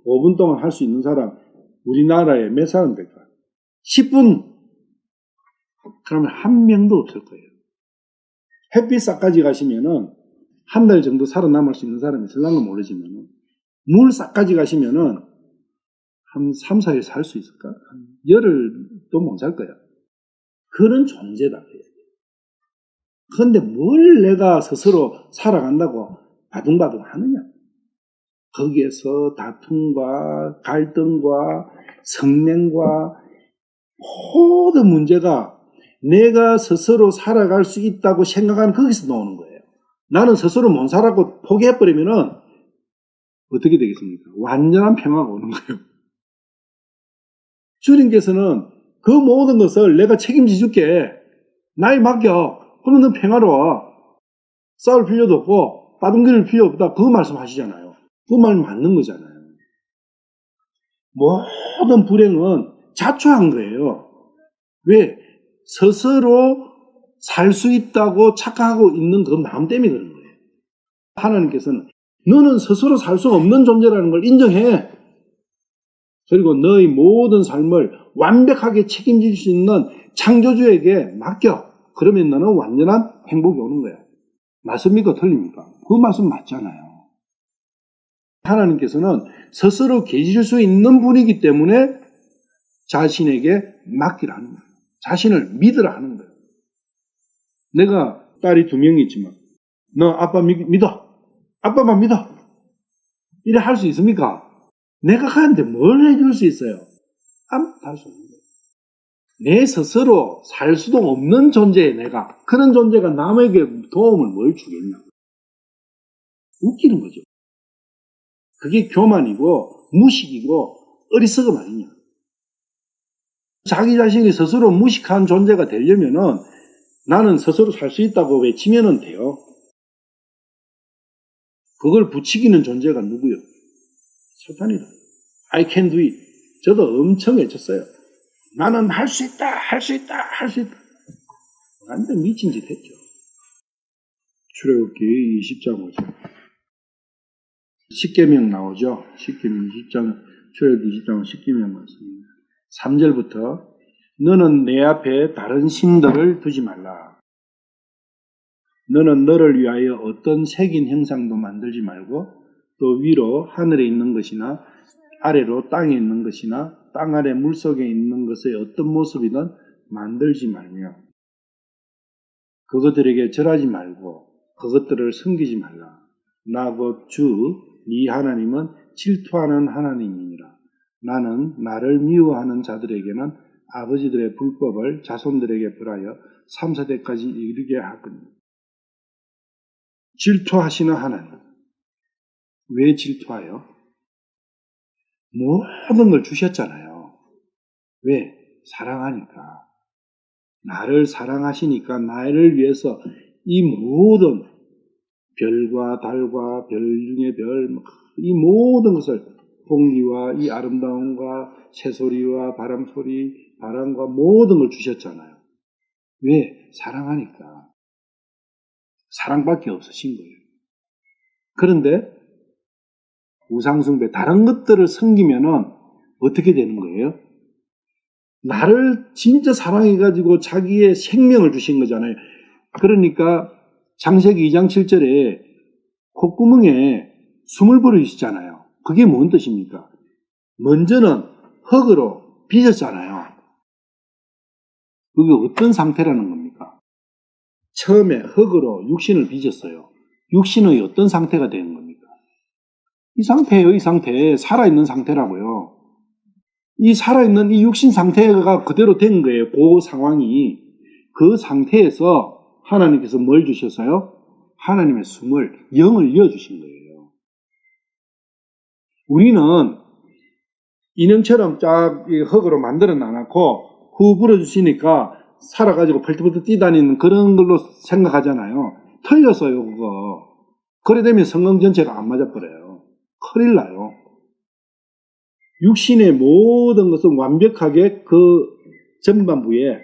5분 동안 할 수 있는 사람 우리나라에 몇 사람 될까? 10분. 그러면 한 명도 없을 거예요. 햇빛 싹 가져가시면은 한 달 정도 살아남을 수 있는 사람이 있을랑가 모르지만은 물 싹 가져가시면은 한 3, 4일 살 수 있을까? 열흘도 못 살 거야. 그런 존재다. 그런데 뭘 내가 스스로 살아간다고 바둥바둥 하느냐? 거기에서 다툼과 갈등과 성냉과 모든 문제가 내가 스스로 살아갈 수 있다고 생각하는 거기서 나오는 거예요. 나는 스스로 못 살았고 포기해버리면은 어떻게 되겠습니까? 완전한 평화가 오는 거예요. 주님께서는 그 모든 것을 내가 책임져 줄게. 나에 맡겨. 그러면 넌 평화로워. 싸울 필요도 없고 따둥거릴 필요 없다. 그 말씀하시잖아요. 그 말 맞는 거잖아요. 모든 불행은 자초한 거예요. 왜? 스스로 살 수 있다고 착각하고 있는 그 마음 때문에 그런 거예요. 하나님께서는 너는 스스로 살 수 없는 존재라는 걸 인정해. 그리고 너의 모든 삶을 완벽하게 책임질 수 있는 창조주에게 맡겨. 그러면 너는 완전한 행복이 오는 거야. 맞습니까? 틀립니까? 그 말씀 맞잖아요. 하나님께서는 스스로 계실 수 있는 분이기 때문에 자신에게 맡기라는 거예요. 자신을 믿으라 하는 거예요. 내가 딸이 2명이 있지만 너 아빠 믿어. 아빠만 믿어. 이래 할 수 있습니까? 내가 가는데 뭘 해줄 수 있어요? 아무것도 할 수 없는 거예요. 내 스스로 살 수도 없는 존재에 내가 그런 존재가 남에게 도움을 뭘 주겠냐. 웃기는 거죠. 그게 교만이고 무식이고 어리석음 아니냐. 자기 자신이 스스로 무식한 존재가 되려면은 나는 스스로 살 수 있다고 외치면 돼요. 그걸 부추기는 존재가 누구요? 사탄이다. I can do it. 저도 엄청 외쳤어요. 나는 할 수 있다, 할 수 있다, 할 수 있다. 완전 미친 짓 했죠. 출애굽기 20장 5절. 십계명 나오죠. 십계명 20장, 출애굽기 20장 십계명 말씀입니다. 3절부터 너는 내 앞에 다른 신들을 두지 말라. 너는 너를 위하여 어떤 새긴 형상도 만들지 말고 또 위로 하늘에 있는 것이나 아래로 땅에 있는 것이나 땅 아래 물속에 있는 것의 어떤 모습이든 만들지 말며 그것들에게 절하지 말고 그것들을 섬기지 말라. 나 곧 주 네 하나님은 질투하는 하나님이니라. 나는 나를 미워하는 자들에게는 아버지들의 불법을 자손들에게 벌하여 3, 4대까지 이르게 하거니. 질투하시는 하나님. 왜 질투하여? 모든 걸 주셨잖아요. 왜? 사랑하니까. 나를 사랑하시니까 나를 위해서 이 모든 별과 달과 별 중에 별, 이 모든 것을 공기와 이 아름다움과 새소리와 바람소리, 바람과 모든 걸 주셨잖아요. 왜? 사랑하니까. 사랑밖에 없으신 거예요. 그런데 우상숭배, 다른 것들을 섬기면은 어떻게 되는 거예요? 나를 진짜 사랑해가지고 자기의 생명을 주신 거잖아요. 그러니까 창세기 2장 7절에 콧구멍에 숨을 불어주시잖아요. 그게 뭔 뜻입니까? 먼저는 흙으로 빚었잖아요. 그게 어떤 상태라는 겁니까? 처음에 흙으로 육신을 빚었어요. 육신의 어떤 상태가 되는 겁니까? 이 상태예요. 이 상태. 살아있는 상태라고요. 이 살아있는 이 육신 상태가 그대로 된 거예요. 그 상황이. 그 상태에서 하나님께서 뭘 주셨어요? 하나님의 숨을, 영을 이어주신 거예요. 우리는 인형처럼 쫙 흙으로 만들어 놔놓고 후 불어주시니까 살아가지고 펄떡펄떡 뛰다니는 그런 걸로 생각하잖아요. 틀렸어요, 그거. 그래 되면 성경 전체가 안 맞아버려요. 큰일 나요. 육신의 모든 것은 완벽하게 그 전반부에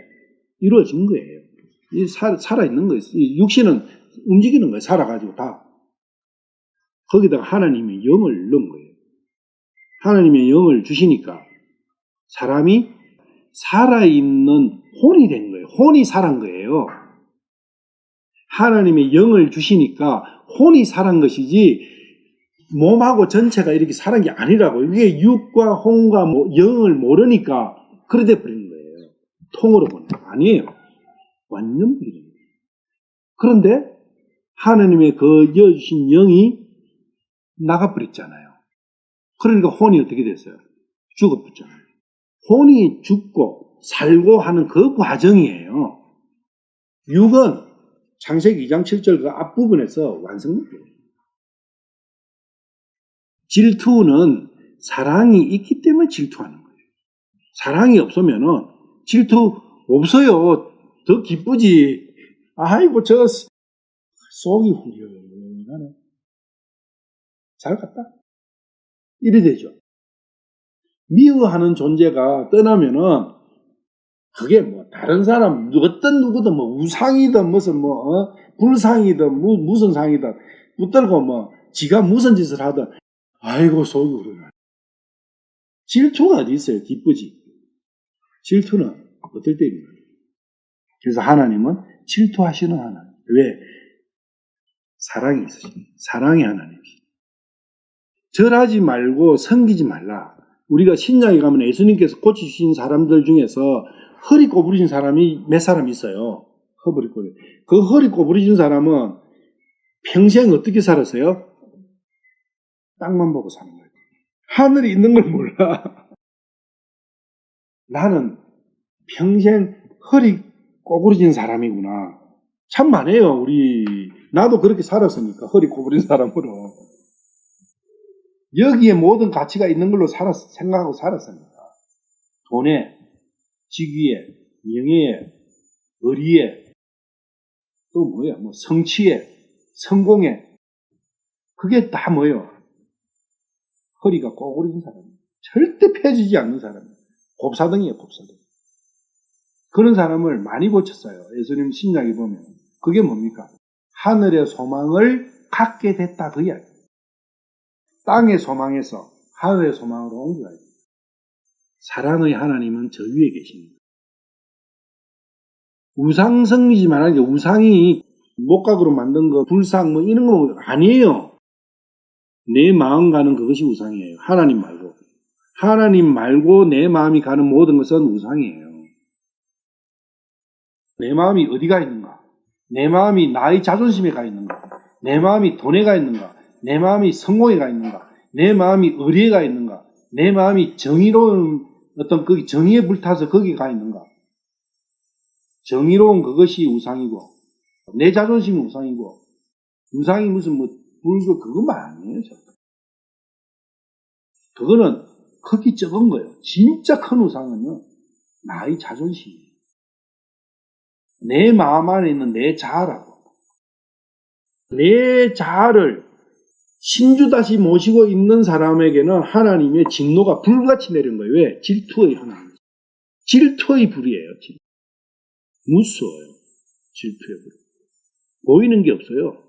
이루어진 거예요. 이 살아있는 거예요. 이 육신은 움직이는 거예요. 살아가지고 다. 거기다가 하나님의 영을 넣은 거예요. 하나님의 영을 주시니까 사람이 살아있는 혼이 된 거예요. 혼이 살은 거예요. 하나님의 영을 주시니까 혼이 살은 것이지 몸하고 전체가 이렇게 살은 게 아니라고. 이게 육과 혼과 영을 모르니까 그래 돼 버리는 거예요. 통으로 보는 거 아니에요. 완전 비리는 거예요. 그런데 하나님의 그 이어주신 영이 나가버렸잖아요. 그러니까 혼이 어떻게 됐어요? 죽어버렸잖아요. 혼이 죽고 살고 하는 그 과정이에요. 육은 창세기 2장 7절 그 앞부분에서 완성돼요. 질투는 사랑이 있기 때문에 질투하는 거예요. 사랑이 없으면은 질투 없어요. 더 기쁘지. 아이고 저 속이 후련하네. 잘 갔다. 이래 되죠. 미워하는 존재가 떠나면은 그게 뭐 다른 사람 어떤 누구든 뭐 우상이든 무슨 뭐 불상이든 무슨 상이든 붙들고 뭐 지가 무슨 짓을 하든 아이고 속이 우러나. 질투가 어디 있어요? 기쁘지. 질투는 어떨 때입니까? 그래서 하나님은 질투하시는 하나님. 왜? 사랑이 있으십니다. 사랑의 하나님이십니다. 절하지 말고 섬기지 말라. 우리가 신약에 가면 예수님께서 고치신 사람들 중에서 허리 꼬부리진 사람이 몇 사람 있어요. 허리 꼬부리. 그 허리 꼬부리진 사람은 평생 어떻게 살았어요? 땅만 보고 사는 거예요. 하늘이 있는 걸 몰라. 나는 평생 허리 꼬부러진 사람이구나. 참 많아요. 나도 그렇게 살았으니까 허리 꼬부린 사람으로. 여기에 모든 가치가 있는 걸로 생각하고 살았습니다. 돈에, 직위에, 명예에, 의리에, 또 뭐야, 뭐 성취에, 성공에. 그게 다 뭐예요? 허리가 꼬부린 사람. 절대 펴지지 않는 사람. 곱사등이에요, 곱사등. 그런 사람을 많이 고쳤어요. 예수님 신약에 보면. 그게 뭡니까? 하늘의 소망을 갖게 됐다, 그 이야기. 땅의 소망에서 하늘의 소망으로 옮겨가야 됩니다. 사랑의 하나님은 저 위에 계십니다. 우상 섬기지 말아야 돼요. 우상이 목각으로 만든 거, 불상 뭐 이런 거 아니에요. 내 마음 가는 그것이 우상이에요. 하나님 말고. 하나님 말고 내 마음이 가는 모든 것은 우상이에요. 내 마음이 어디가 있는가? 내 마음이 나의 자존심에 가 있는가? 내 마음이 돈에 가 있는가? 내 마음이 성공에 가 있는가? 내 마음이 의리에 가 있는가? 내 마음이 정의로운 어떤 그 정의에 불타서 거기에 가 있는가? 정의로운 그것이 우상이고, 내 자존심이 우상이고, 우상이 무슨 뭐 불교 그것만 아니에요. 그거는 크기 적은 거예요. 진짜 큰 우상은요, 나의 자존심이에요. 내 마음 안에 있는 내 자아라고. 내 자아를 신주다시 모시고 있는 사람에게는 하나님의 진노가 불같이 내린 거예요. 왜? 질투의 하나님. 질투의 불이에요. 무서워요. 질투의 불. 보이는 게 없어요.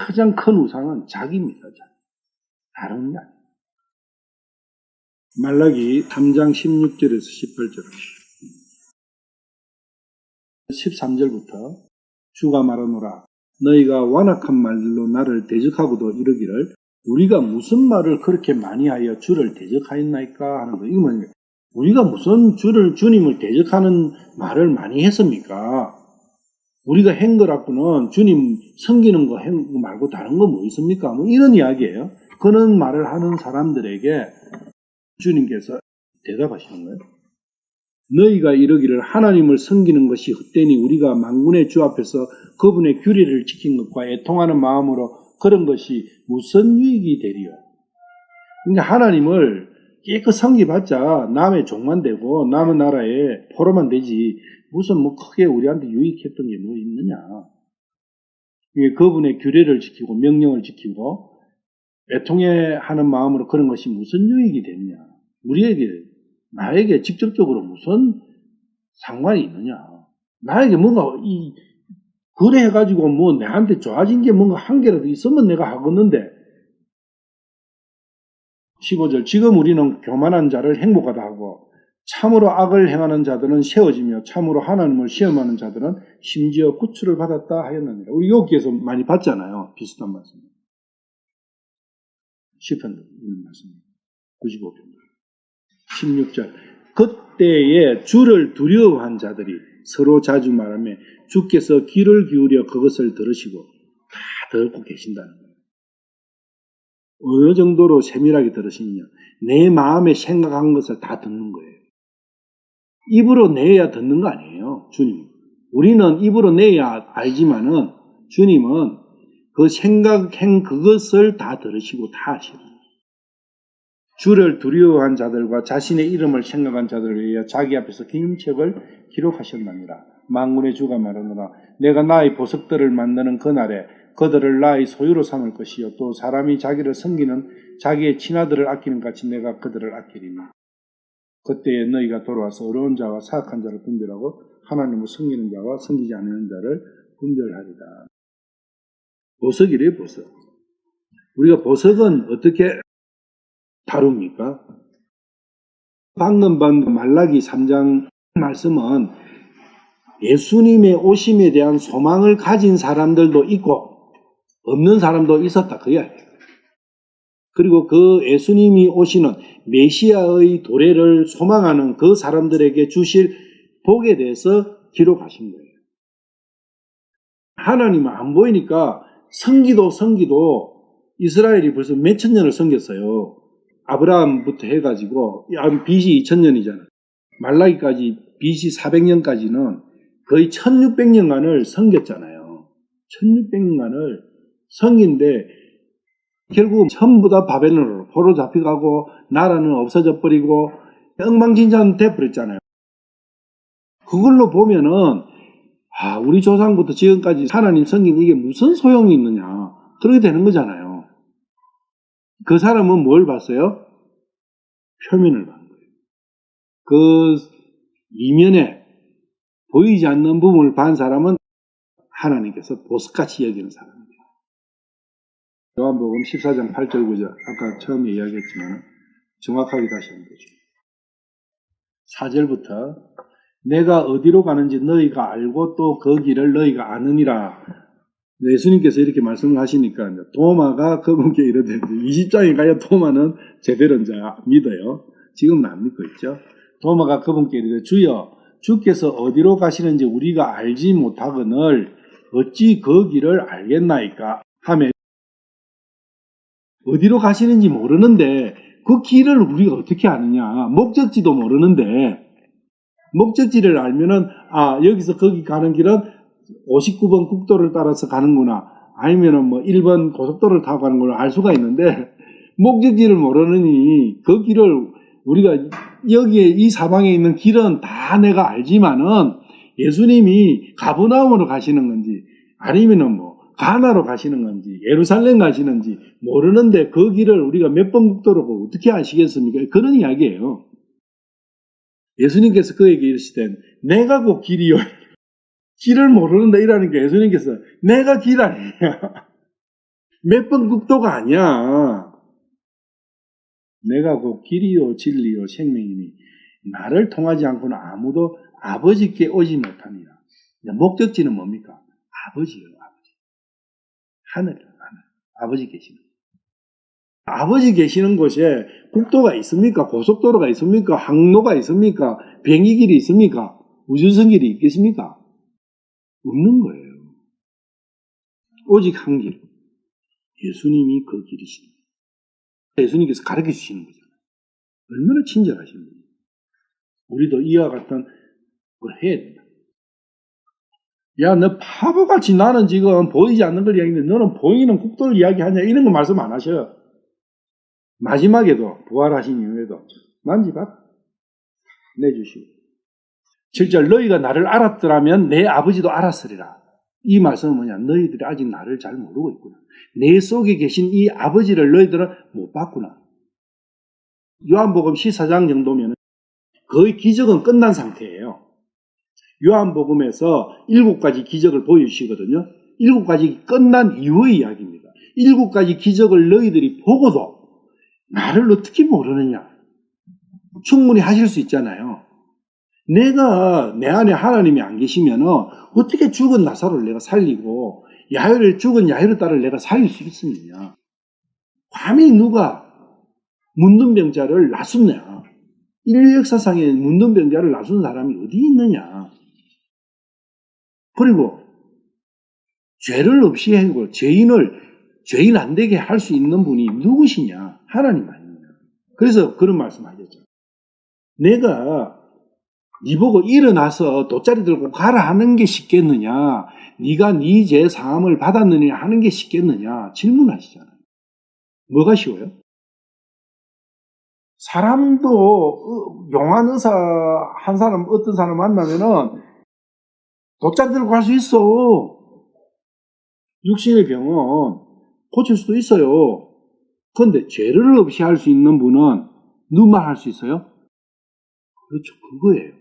가장 큰 우상은 자기입니다. 다른 게 아니에요. 말라기 3장 16절에서 18절. 13절부터 주가 말하노라. 너희가 완악한 말로 나를 대적하고도 이르기를 우리가 무슨 말을 그렇게 많이 하여 주를 대적하였나이까 하는 거예요. 이거 뭐예요? 우리가 무슨 주님을 대적하는 말을 많이 했습니까? 우리가 한 거라고는 주님 섬기는 거 말고 다른 거 뭐 있습니까? 뭐 이런 이야기예요. 그런 말을 하는 사람들에게 주님께서 대답하시는 거예요. 너희가 이러기를 하나님을 섬기는 것이 헛되니 우리가 만군의 주 앞에서 그분의 규례를 지킨 것과 애통하는 마음으로 그런 것이 무슨 유익이 되리요? 그러니까 하나님을 깨끗 섬기봤자 남의 종만 되고 남의 나라에 포로만 되지 무슨 뭐 크게 우리한테 유익했던 게 뭐 있느냐? 그분의 규례를 지키고 명령을 지키고 애통해하는 마음으로 그런 것이 무슨 유익이 되느냐? 나에게 직접적으로 무슨 상관이 있느냐? 나에게 뭔가 그래 해가지고 뭐 내한테 좋아진 게 뭔가 한 개라도 있으면 내가 하겠는데 15절 지금 우리는 교만한 자를 행복하다 하고 참으로 악을 행하는 자들은 세워지며 참으로 하나님을 시험하는 자들은 심지어 구출을 받았다 하였느니라. 우리 여기에서 많이 봤잖아요. 비슷한 말씀. 10편 있는 말씀. 95편. 16절 그때에 주를 두려워한 자들이 서로 자주 말하며 주께서 귀를 기울여 그것을 들으시고 다 듣고 계신다는 거예요. 어느 정도로 세밀하게 들으시느냐. 내 마음에 생각한 것을 다 듣는 거예요. 입으로 내야 듣는 거 아니에요. 주님. 우리는 입으로 내야 알지만은 주님은 그 생각한 그것을 다 들으시고 다 아시는 거예요. 주를 두려워한 자들과 자신의 이름을 생각한 자들을 위하여 자기 앞에서 기념책을 기록하셨느니라. 만군의 주가 말하노라. 내가 나의 보석들을 만드는 그날에 그들을 나의 소유로 삼을 것이요 또 사람이 자기를 섬기는 자기의 친아들을 아끼는 같이 내가 그들을 아끼리니 그때에 너희가 돌아와서 어려운 자와 사악한 자를 분별하고 하나님을 섬기는 자와 섬기지 않는 자를 분별하리라. 보석이래요, 보석. 우리가 보석은 어떻게 다룹니까? 방금 본 말라기 3장 말씀은 예수님의 오심에 대한 소망을 가진 사람들도 있고 없는 사람도 있었다 그 이야기예요. 그리고 그 예수님이 오시는 메시아의 도래를 소망하는 그 사람들에게 주실 복에 대해서 기록하신 거예요. 하나님은 안 보이니까 성기도 이스라엘이 벌써 몇천 년을 섬겼어요. 아브라함부터 해가지고 BC 2000년이잖아요. 말라기까지 BC 400년까지는 거의 1600년간을 섬겼잖아요. 1600년간을 섬긴데 결국 전부 다 바벨론으로 포로 잡혀가고 나라는 없어져 버리고 엉망진창 돼버렸잖아요. 그걸로 보면은 우리 조상부터 지금까지 하나님 섬긴 이게 무슨 소용이 있느냐 그렇게 되는 거잖아요. 그 사람은 뭘 봤어요? 표면을 본 거예요. 그 이면에 보이지 않는 부분을 본 사람은 하나님께서 보석같이 여기는 사람이에요. 요한복음 14장 8절 9절 아까 처음에 이야기했지만 정확하게 다시 한번 보죠. 4절부터 내가 어디로 가는지 너희가 알고 또 그 길을 너희가 아느니라. 예수님께서 이렇게 말씀을 하시니까 도마가 그분께 이르되 20장에 가야 도마는 제대로 이제 믿어요. 지금은 안 믿고 있죠. 도마가 그분께 이르되 주여 주께서 어디로 가시는지 우리가 알지 못하거늘 어찌 그 길을 알겠나이까 하며 어디로 가시는지 모르는데 그 길을 우리가 어떻게 아느냐. 목적지도 모르는데 목적지를 알면은 여기서 거기 가는 길은 59번 국도를 따라서 가는구나. 아니면은 뭐 1번 고속도로를 타고 가는 걸 알 수가 있는데 목적지를 모르느니 그 길을 우리가 여기에 이 사방에 있는 길은 다 내가 알지만은 예수님이 가버나움으로 가시는 건지 아니면은 뭐 가나로 가시는 건지 예루살렘 가시는지 모르는데 그 길을 우리가 몇 번 국도로 어떻게 아시겠습니까? 그런 이야기예요. 예수님께서 그에게 이르시되 내가 곧 길이요. 길을 모르는다 이라는 게 예수님께서 내가 길 아니냐. 몇 번 국도가 아니야. 내가 곧 길이요 진리요 생명이니 나를 통하지 않고는 아무도 아버지께 오지 못하니라. 목적지는 뭡니까? 아버지예요. 아버지. 하늘. 아버지 계시는 아버지 계시는 곳에 국도가 있습니까? 고속도로가 있습니까? 항로가 있습니까? 비행기길이 있습니까? 우주선길이 있겠습니까? 없는 거예요. 오직 한 길. 예수님이 그 길이십니다. 예수님께서 가르쳐 주시는 거잖아요. 얼마나 친절하신 분이에요. 우리도 이와 같은 걸 해야 된다. 야, 너 바보같이 나는 지금 보이지 않는 걸 이야기하는데 너는 보이는 국도를 이야기하냐 이런 거 말씀 안 하셔요. 마지막에도 부활하신 이후에도 만지봐 내주시고 7절 너희가 나를 알았더라면 내 아버지도 알았으리라. 이 말씀은 뭐냐? 너희들이 아직 나를 잘 모르고 있구나. 내 속에 계신 이 아버지를 너희들은 못 봤구나. 요한복음 14장 정도면 거의 기적은 끝난 상태예요. 요한복음에서 7가지 기적을 보여주시거든요. 7가지 끝난 이후의 이야기입니다. 7가지 기적을 너희들이 보고도 나를 어떻게 모르느냐. 충분히 하실 수 있잖아요. 내가 내 안에 하나님이 안 계시면 어떻게 죽은 나사로를 내가 살리고 죽은 야이로따를 내가 살릴 수 있느냐. 감히 누가 문둥병자를 놔뒀냐. 인류 역사상에 문둥병자를 놔둔 사람이 어디 있느냐. 그리고 죄를 없이 하고 죄인 안 되게 할 수 있는 분이 누구시냐? 하나님 아니냐. 그래서 그런 말씀 하셨죠. 내가 네 보고 일어나서 돗자리 들고 가라 하는 게 쉽겠느냐? 네가 네 죄 사함을 받았느냐 하는 게 쉽겠느냐? 질문하시잖아요. 뭐가 쉬워요? 사람도 용한 의사 한 사람 어떤 사람 만나면은 돗자리 들고 갈 수 있어. 육신의 병은 고칠 수도 있어요. 그런데 죄를 없이 할 수 있는 분은 누구만 할 수 있어요? 그렇죠. 그거예요.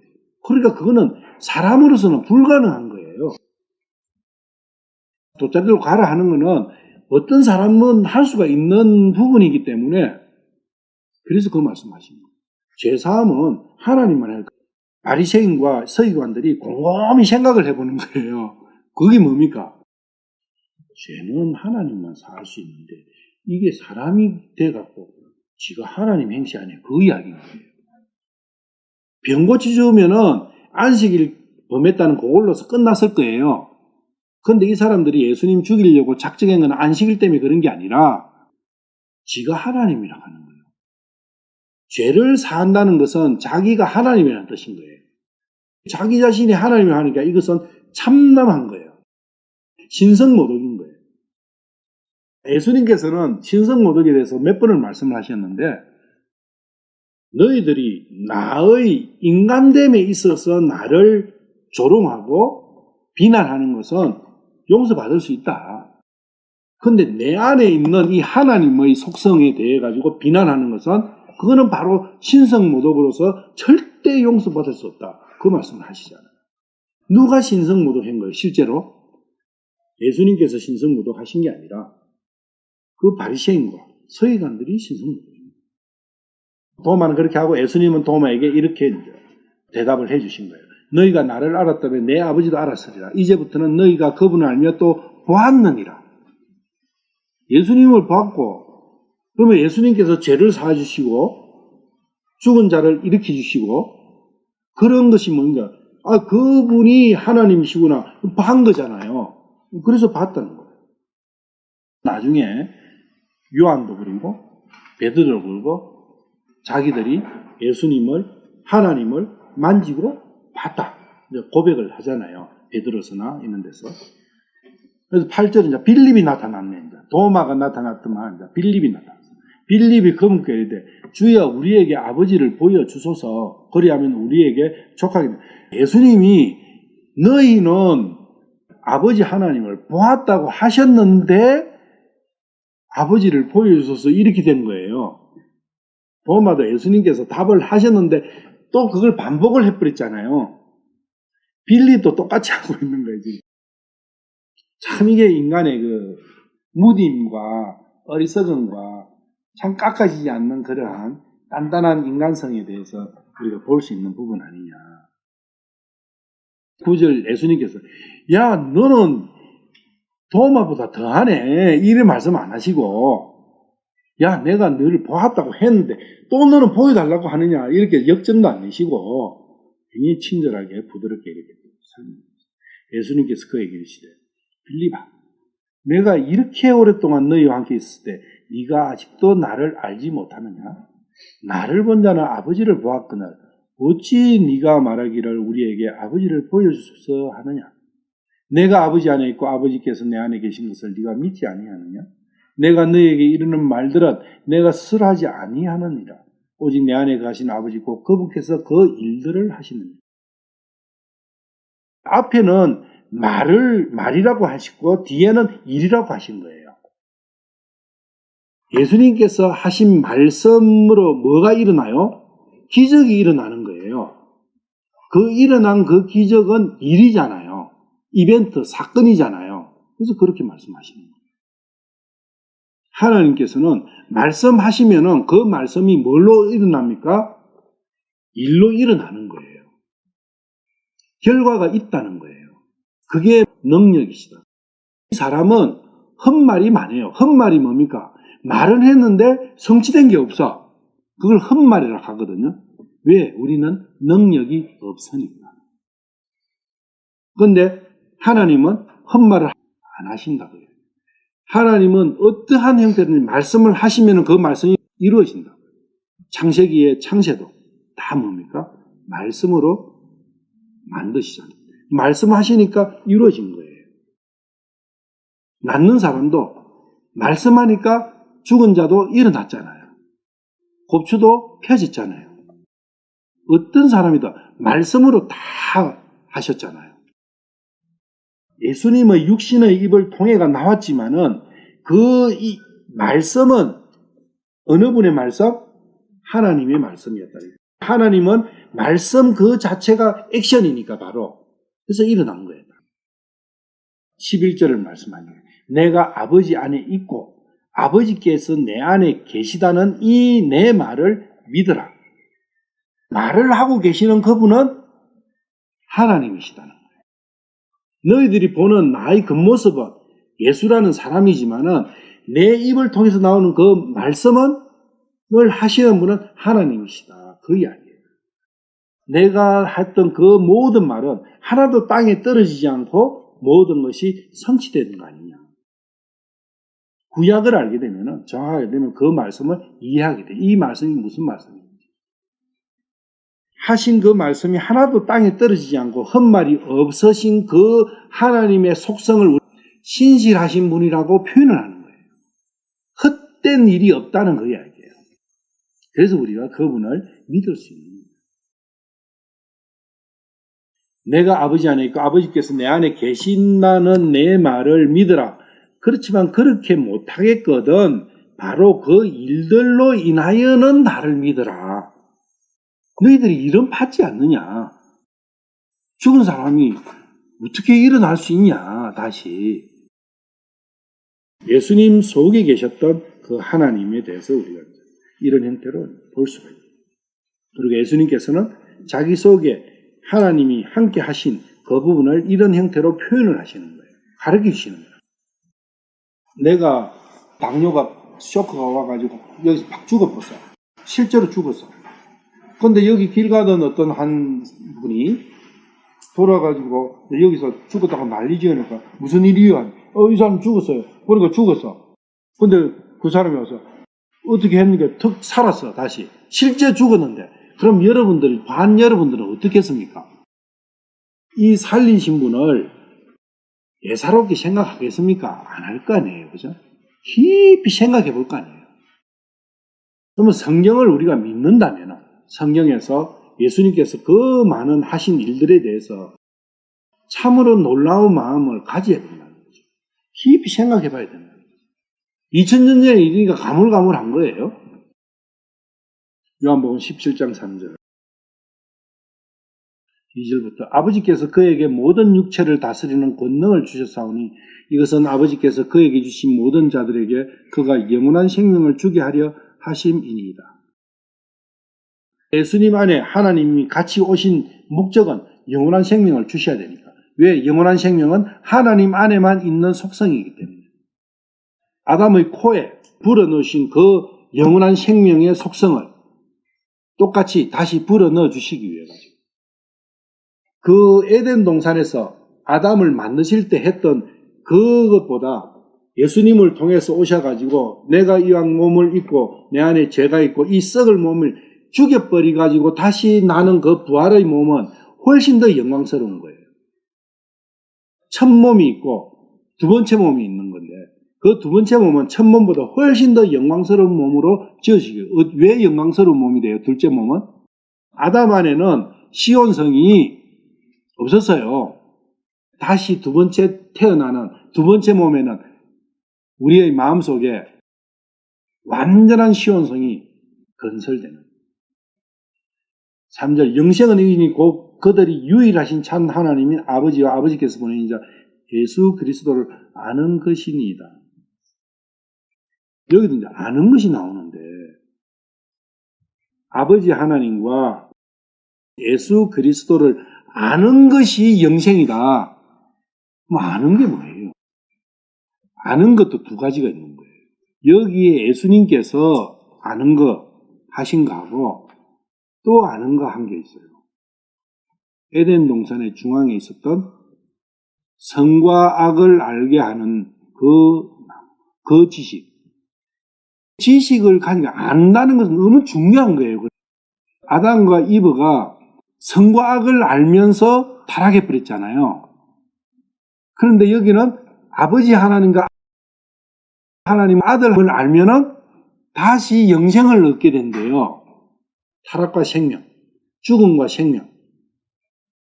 그러니까 그거는 사람으로서는 불가능한 거예요. 돗자리로 가라 하는 거는 어떤 사람은 할 수가 있는 부분이기 때문에 그래서 그 말씀하신 거예요. 죄사함은 하나님만 할 거예요. 바리새인과 서기관들이 곰곰이 생각을 해보는 거예요. 그게 뭡니까? 죄는 하나님만 사할 수 있는데 이게 사람이 돼갖고 지가 하나님 행세하네. 그 이야기인 거예요. 병 고쳐주면은 안식일 범했다는 그걸로서 끝났을 거예요. 그런데 이 사람들이 예수님 죽이려고 작정한 건 안식일 때문에 그런 게 아니라 지가 하나님이라 하는 거예요. 죄를 사한다는 것은 자기가 하나님이라는 뜻인 거예요. 자기 자신이 하나님을 하니까 이것은 참남한 거예요. 신성모독인 거예요. 예수님께서는 신성모독에 대해서 몇 번을 말씀을 하셨는데 너희들이 나의 인간됨에 있어서 나를 조롱하고 비난하는 것은 용서받을 수 있다. 그런데 내 안에 있는 이 하나님의 속성에 대해 가지고 비난하는 것은 그거는 바로 신성모독으로서 절대 용서받을 수 없다. 그 말씀을 하시잖아요. 누가 신성모독한 거예요? 실제로 예수님께서 신성모독하신 게 아니라 그 바리새인과 서기관들이 신성모독입니다. 도마는 그렇게 하고 예수님은 도마에게 이렇게 대답을 해주신 거예요. 너희가 나를 알았다면 내 아버지도 알았으리라. 이제부터는 너희가 그분을 알며 또 보았느니라. 예수님을 봤고 그러면 예수님께서 죄를 사주시고 죽은 자를 일으켜주시고 그런 것이 뭔가 그분이 하나님이시구나 한 거잖아요. 그래서 봤다는 거예요. 나중에 요한도 그러고 베드로도 그러고 자기들이 예수님을 하나님을 만지고 봤다. 고백을 하잖아요. 베드로서나 이런 데서. 그래서 8절에 이제 빌립이 나타났네. 이제. 도마가 나타났더만 이제 빌립이 나타났어. 빌립이 그분께 이르되 주여 우리에게 아버지를 보여주소서. 그리하면 우리에게 족하게 돼. 예수님이 너희는 아버지 하나님을 보았다고 하셨는데 아버지를 보여주소서 이렇게 된 거예요. 도마도 예수님께서 답을 하셨는데 또 그걸 반복을 해버렸잖아요. 빌립도 똑같이 하고 있는 거예요, 지금. 참 이게 인간의 그 무딤과 어리석음과 참 깎아지지 않는 그러한 단단한 인간성에 대해서 우리가 볼 수 있는 부분 아니냐. 9절 예수님께서 야 너는 도마보다 더하네 이런 말씀 안 하시고 야 내가 너를 보았다고 했는데 또 너는 보여달라고 하느냐 이렇게 역정도 안 내시고 굉장히 친절하게 부드럽게 이렇게 설명합니다. 예수님께서 그에게 이르시되 빌립아 내가 이렇게 오랫동안 너희와 함께 있을 때 네가 아직도 나를 알지 못하느냐? 나를 본 자는 아버지를 보았거늘 어찌 네가 말하기를 우리에게 아버지를 보여주소서 하느냐? 내가 아버지 안에 있고 아버지께서 내 안에 계신 것을 네가 믿지 아니하느냐? 내가 너희에게 이르는 말들은 내가 스스로 하지 아니하느니라. 오직 내 안에 가신 아버지 곧 그분께서 그 일들을 하시느니라. 앞에는 말이라고 하시고 뒤에는 일이라고 하신 거예요. 예수님께서 하신 말씀으로 뭐가 일어나요? 기적이 일어나는 거예요. 그 일어난 그 기적은 일이잖아요. 이벤트, 사건이잖아요. 그래서 그렇게 말씀하시는 거예요. 하나님께서는 말씀하시면은 그 말씀이 뭘로 일어납니까? 일로 일어나는 거예요. 결과가 있다는 거예요. 그게 능력이시다. 이 사람은 헛말이 많아요. 헛말이 뭡니까? 말은 했는데 성취된 게 없어. 그걸 헛말이라고 하거든요. 왜? 우리는 능력이 없으니까. 그런데 하나님은 헛말을 안 하신다고요. 하나님은 어떠한 형태든 말씀을 하시면 그 말씀이 이루어진다. 창세기의 창세도 다 뭡니까? 말씀으로 만드시잖아요. 말씀하시니까 이루어진 거예요. 낫는 사람도 말씀하니까 죽은 자도 일어났잖아요. 곱추도 펴졌잖아요. 어떤 사람이든 말씀으로 다 하셨잖아요. 예수님의 육신의 입을 통해가 나왔지만은 이 말씀은 어느 분의 말씀? 하나님의 말씀이었다. 하나님은 말씀 그 자체가 액션이니까 바로. 그래서 일어난 거예요. 11절을 말씀하는 거예요. 내가 아버지 안에 있고 아버지께서 내 안에 계시다는 이 내 말을 믿으라. 말을 하고 계시는 그분은 하나님이시다는 거예요. 너희들이 보는 나의 겉모습은 예수라는 사람이지만은 내 입을 통해서 나오는 그 말씀은 뭘 하시는 분은 하나님이시다. 그 이야기예요. 내가 했던 그 모든 말은 하나도 땅에 떨어지지 않고 모든 것이 성취되는 거 아니냐. 구약을 알게 되면은, 정확하게 되면 그 말씀을 이해하게 돼. 이 말씀이 무슨 말씀인지. 하신 그 말씀이 하나도 땅에 떨어지지 않고 헛말이 없으신 그 하나님의 속성을 신실하신 분이라고 표현을 하는 거예요. 헛된 일이 없다는 그 이야기예요. 그래서 우리가 그분을 믿을 수 있는 거예요. 내가 아버지 안에 있고 아버지께서 내 안에 계신다는 내 말을 믿으라. 그렇지만 그렇게 못하겠거든 바로 그 일들로 인하여는 나를 믿으라. 너희들이 이름 받지 않느냐? 죽은 사람이 어떻게 일어날 수 있냐? 다시. 예수님 속에 계셨던 그 하나님에 대해서 우리가 이런 형태로 볼 수가 있어요. 그리고 예수님께서는 자기 속에 하나님이 함께 하신 그 부분을 이런 형태로 표현을 하시는 거예요. 가르치시는 거예요. 내가 당뇨가 쇼크가 와가지고 여기서 팍 죽어버렸어. 실제로 죽었어. 근데 여기 길 가던 어떤 한 분이 돌아가지고 여기서 죽었다고 난리 지으니까 무슨 일이야? 이 사람 죽었어요. 그러니까 죽었어. 근데 그 사람이 와서 어떻게 했는가? 툭 살았어. 다시. 실제 죽었는데. 그럼 여러분들, 여러분들은 어떻게 했습니까? 이 살리신 분을 예사롭게 생각하겠습니까? 안 할 거 아니에요. 그죠? 깊이 생각해 볼 거 아니에요. 그러면 성경을 우리가 믿는다면 성경에서 예수님께서 그 많은 하신 일들에 대해서 참으로 놀라운 마음을 가져야 된다는 거죠. 깊이 생각해 봐야 된다는 거죠. 2000년 전의 일이니까 가물가물한 거예요. 요한복음 17장 3절 2절부터 아버지께서 그에게 모든 육체를 다스리는 권능을 주셨사오니 이것은 아버지께서 그에게 주신 모든 자들에게 그가 영원한 생명을 주게 하려 하심이니이다. 예수님 안에 하나님이 같이 오신 목적은 영원한 생명을 주셔야 되니까. 왜? 영원한 생명은 하나님 안에만 있는 속성이기 때문에. 아담의 코에 불어넣으신 그 영원한 생명의 속성을 똑같이 다시 불어넣어 주시기 위해 가지고. 그 에덴 동산에서 아담을 만드실 때 했던 그것보다 예수님을 통해서 오셔가지고 내가 이왕 몸을 입고 내 안에 죄가 있고 이 썩을 몸을 죽여버리가지고 다시 나는 그 부활의 몸은 훨씬 더 영광스러운 거예요. 첫 몸이 있고 두 번째 몸이 있는 건데 그 두 번째 몸은 첫 몸보다 훨씬 더 영광스러운 몸으로 지어지게. 왜 영광스러운 몸이 돼요? 둘째 몸은? 아담 안에는 시온성이 없었어요. 다시 두 번째 태어나는 두 번째 몸에는 우리의 마음속에 완전한 시온성이 건설되는 3절 영생은 이니 곧 그들이 유일하신 참 하나님인 아버지와 아버지께서 보내신 자 예수 그리스도를 아는 것이니이다. 여기도 이제 아는 것이 나오는데 아버지 하나님과 예수 그리스도를 아는 것이 영생이다. 뭐 아는 게 뭐예요? 아는 것도 두 가지가 있는 거예요. 여기에 예수님께서 아는 거 하신 거하고 또 아는 거 한 게 있어요. 에덴 동산의 중앙에 있었던 선과 악을 알게 하는 그 지식. 지식을 가지고 안다는 것은 너무 중요한 거예요. 아담과 이브가 선과 악을 알면서 타락해 버렸잖아요. 그런데 여기는 아버지 하나님과 하나님 아들을 알면은 다시 영생을 얻게 된대요. 타락과 생명, 죽음과 생명.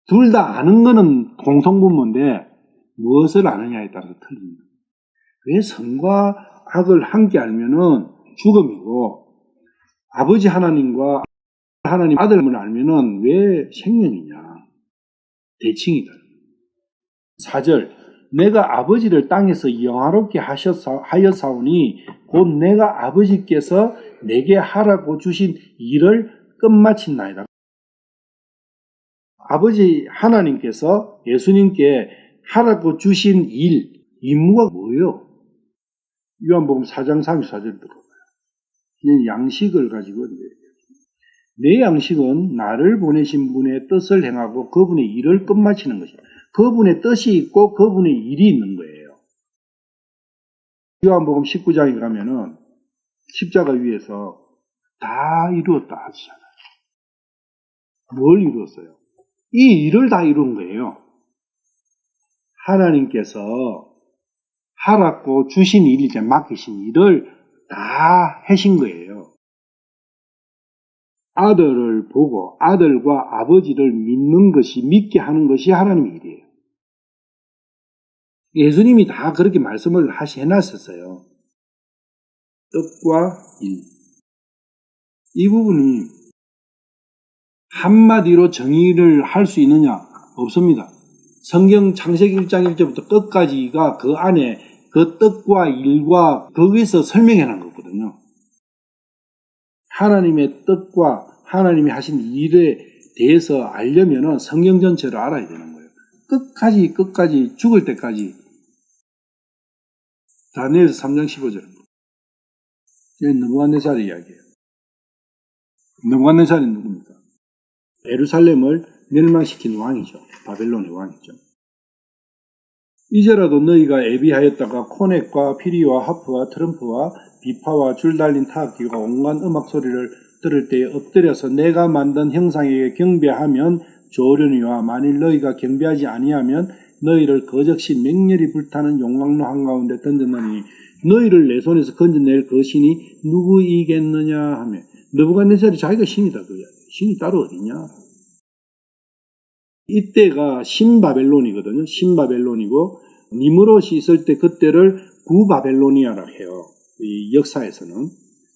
둘 다 아는 거는 공통분모인데 무엇을 아느냐에 따라서 틀립니다. 왜 선과 악을 함께 알면은 죽음이고 아버지 하나님과 하나님 아들을 알면은 왜 생명이냐? 대칭이다. 4절 내가 아버지를 땅에서 영화롭게 하였사오니 곧 내가 아버지께서 내게 하라고 주신 일을 끝마친나이다. 아버지 하나님께서 예수님께 하라고 주신 임무가 뭐예요? 요한복음 4장 34절을 들어봐요. 양식을 가지고 내 양식은 나를 보내신 분의 뜻을 행하고 그분의 일을 끝마치는 것입니다. 그분의 뜻이 있고 그분의 일이 있는 거예요. 요한복음 19장에 가면은 십자가 위에서 다 이루었다 하시잖아요. 뭘 이루었어요? 이 일을 다 이룬 거예요. 하나님께서 하라고 주신 일, 이제 맡기신 일을 다 하신 거예요. 아들을 보고 아들과 아버지를 믿게 하는 것이 하나님의 일이에요. 예수님이 다 그렇게 말씀을 해놨었어요. 뜻과 일. 이 부분이 한마디로 정의를 할 수 있느냐? 없습니다. 성경 창세기 1장 1절부터 끝까지가 그 안에 그 뜻과 일과 거기서 설명해 놓은 거거든요. 하나님의 뜻과 하나님이 하신 일에 대해서 알려면은 성경 전체를 알아야 되는 거예요. 끝까지 죽을 때까지. 다니엘서 3장 15절. 이게 느부갓네살 이야기예요. 느부갓네살이 누굽니까? 예루살렘을 멸망시킨 왕이죠. 바벨론의 왕이죠. 이제라도 너희가 애비하였다가 코넥과 피리와 하프와 트럼프와 비파와 줄 달린 타악기가 온갖 음악 소리를 들을 때에 엎드려서 내가 만든 형상에게 경배하면 좋으려니와 만일 너희가 경배하지 아니하면 너희를 거적시 맹렬히 불타는 용광로 한가운데 던졌느니 너희를 내 손에서 건져낼 그 신이 누구이겠느냐 하며 느부갓네살이 자기가 신이다 그 이야기. 신이 따로 어디냐? 이때가 신바벨론이거든요. 신바벨론이고 니므롯이 있을 때 그때를 구바벨로니아라고 해요. 이 역사에서는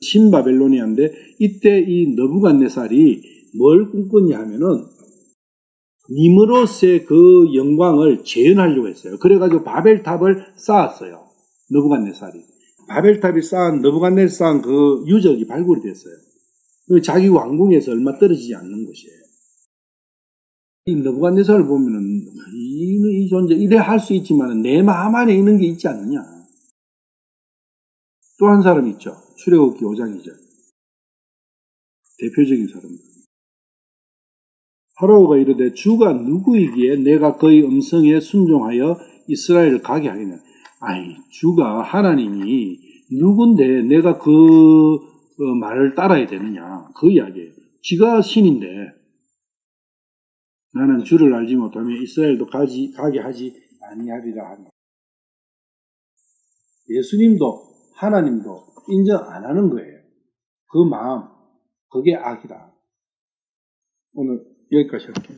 신바벨로니아인데 이때 이 느부갓네살이 뭘 꿈꿨냐 하면은 니므롯의 그 영광을 재현하려고 했어요. 그래가지고 바벨탑을 쌓았어요. 느부갓네살이. 바벨탑이 쌓은 느부갓네살 쌓은 그 유적이 발굴이 됐어요. 자기 왕궁에서 얼마 떨어지지 않는 곳이에요. 이 느부갓네살을 보면은 이 존재 이래 할 수 있지만 내 마음 안에 있는 게 있지 않느냐. 또 한 사람 있죠. 출애굽기 5장이죠. 대표적인 사람들. 파라오가 이르되 주가 누구이기에 내가 그의 음성에 순종하여 이스라엘을 가게 하겠냐. 아니 주가 하나님이 누군데 내가 그 말을 따라야 되느냐. 그 이야기예요. 지가 신인데 나는 주를 알지 못하면 이스라엘도 가게 하지 아니하리라 한다. 예수님도 하나님도 인정 안 하는 거예요. 그 마음, 그게 악이다. 오늘 여기까지 할게요.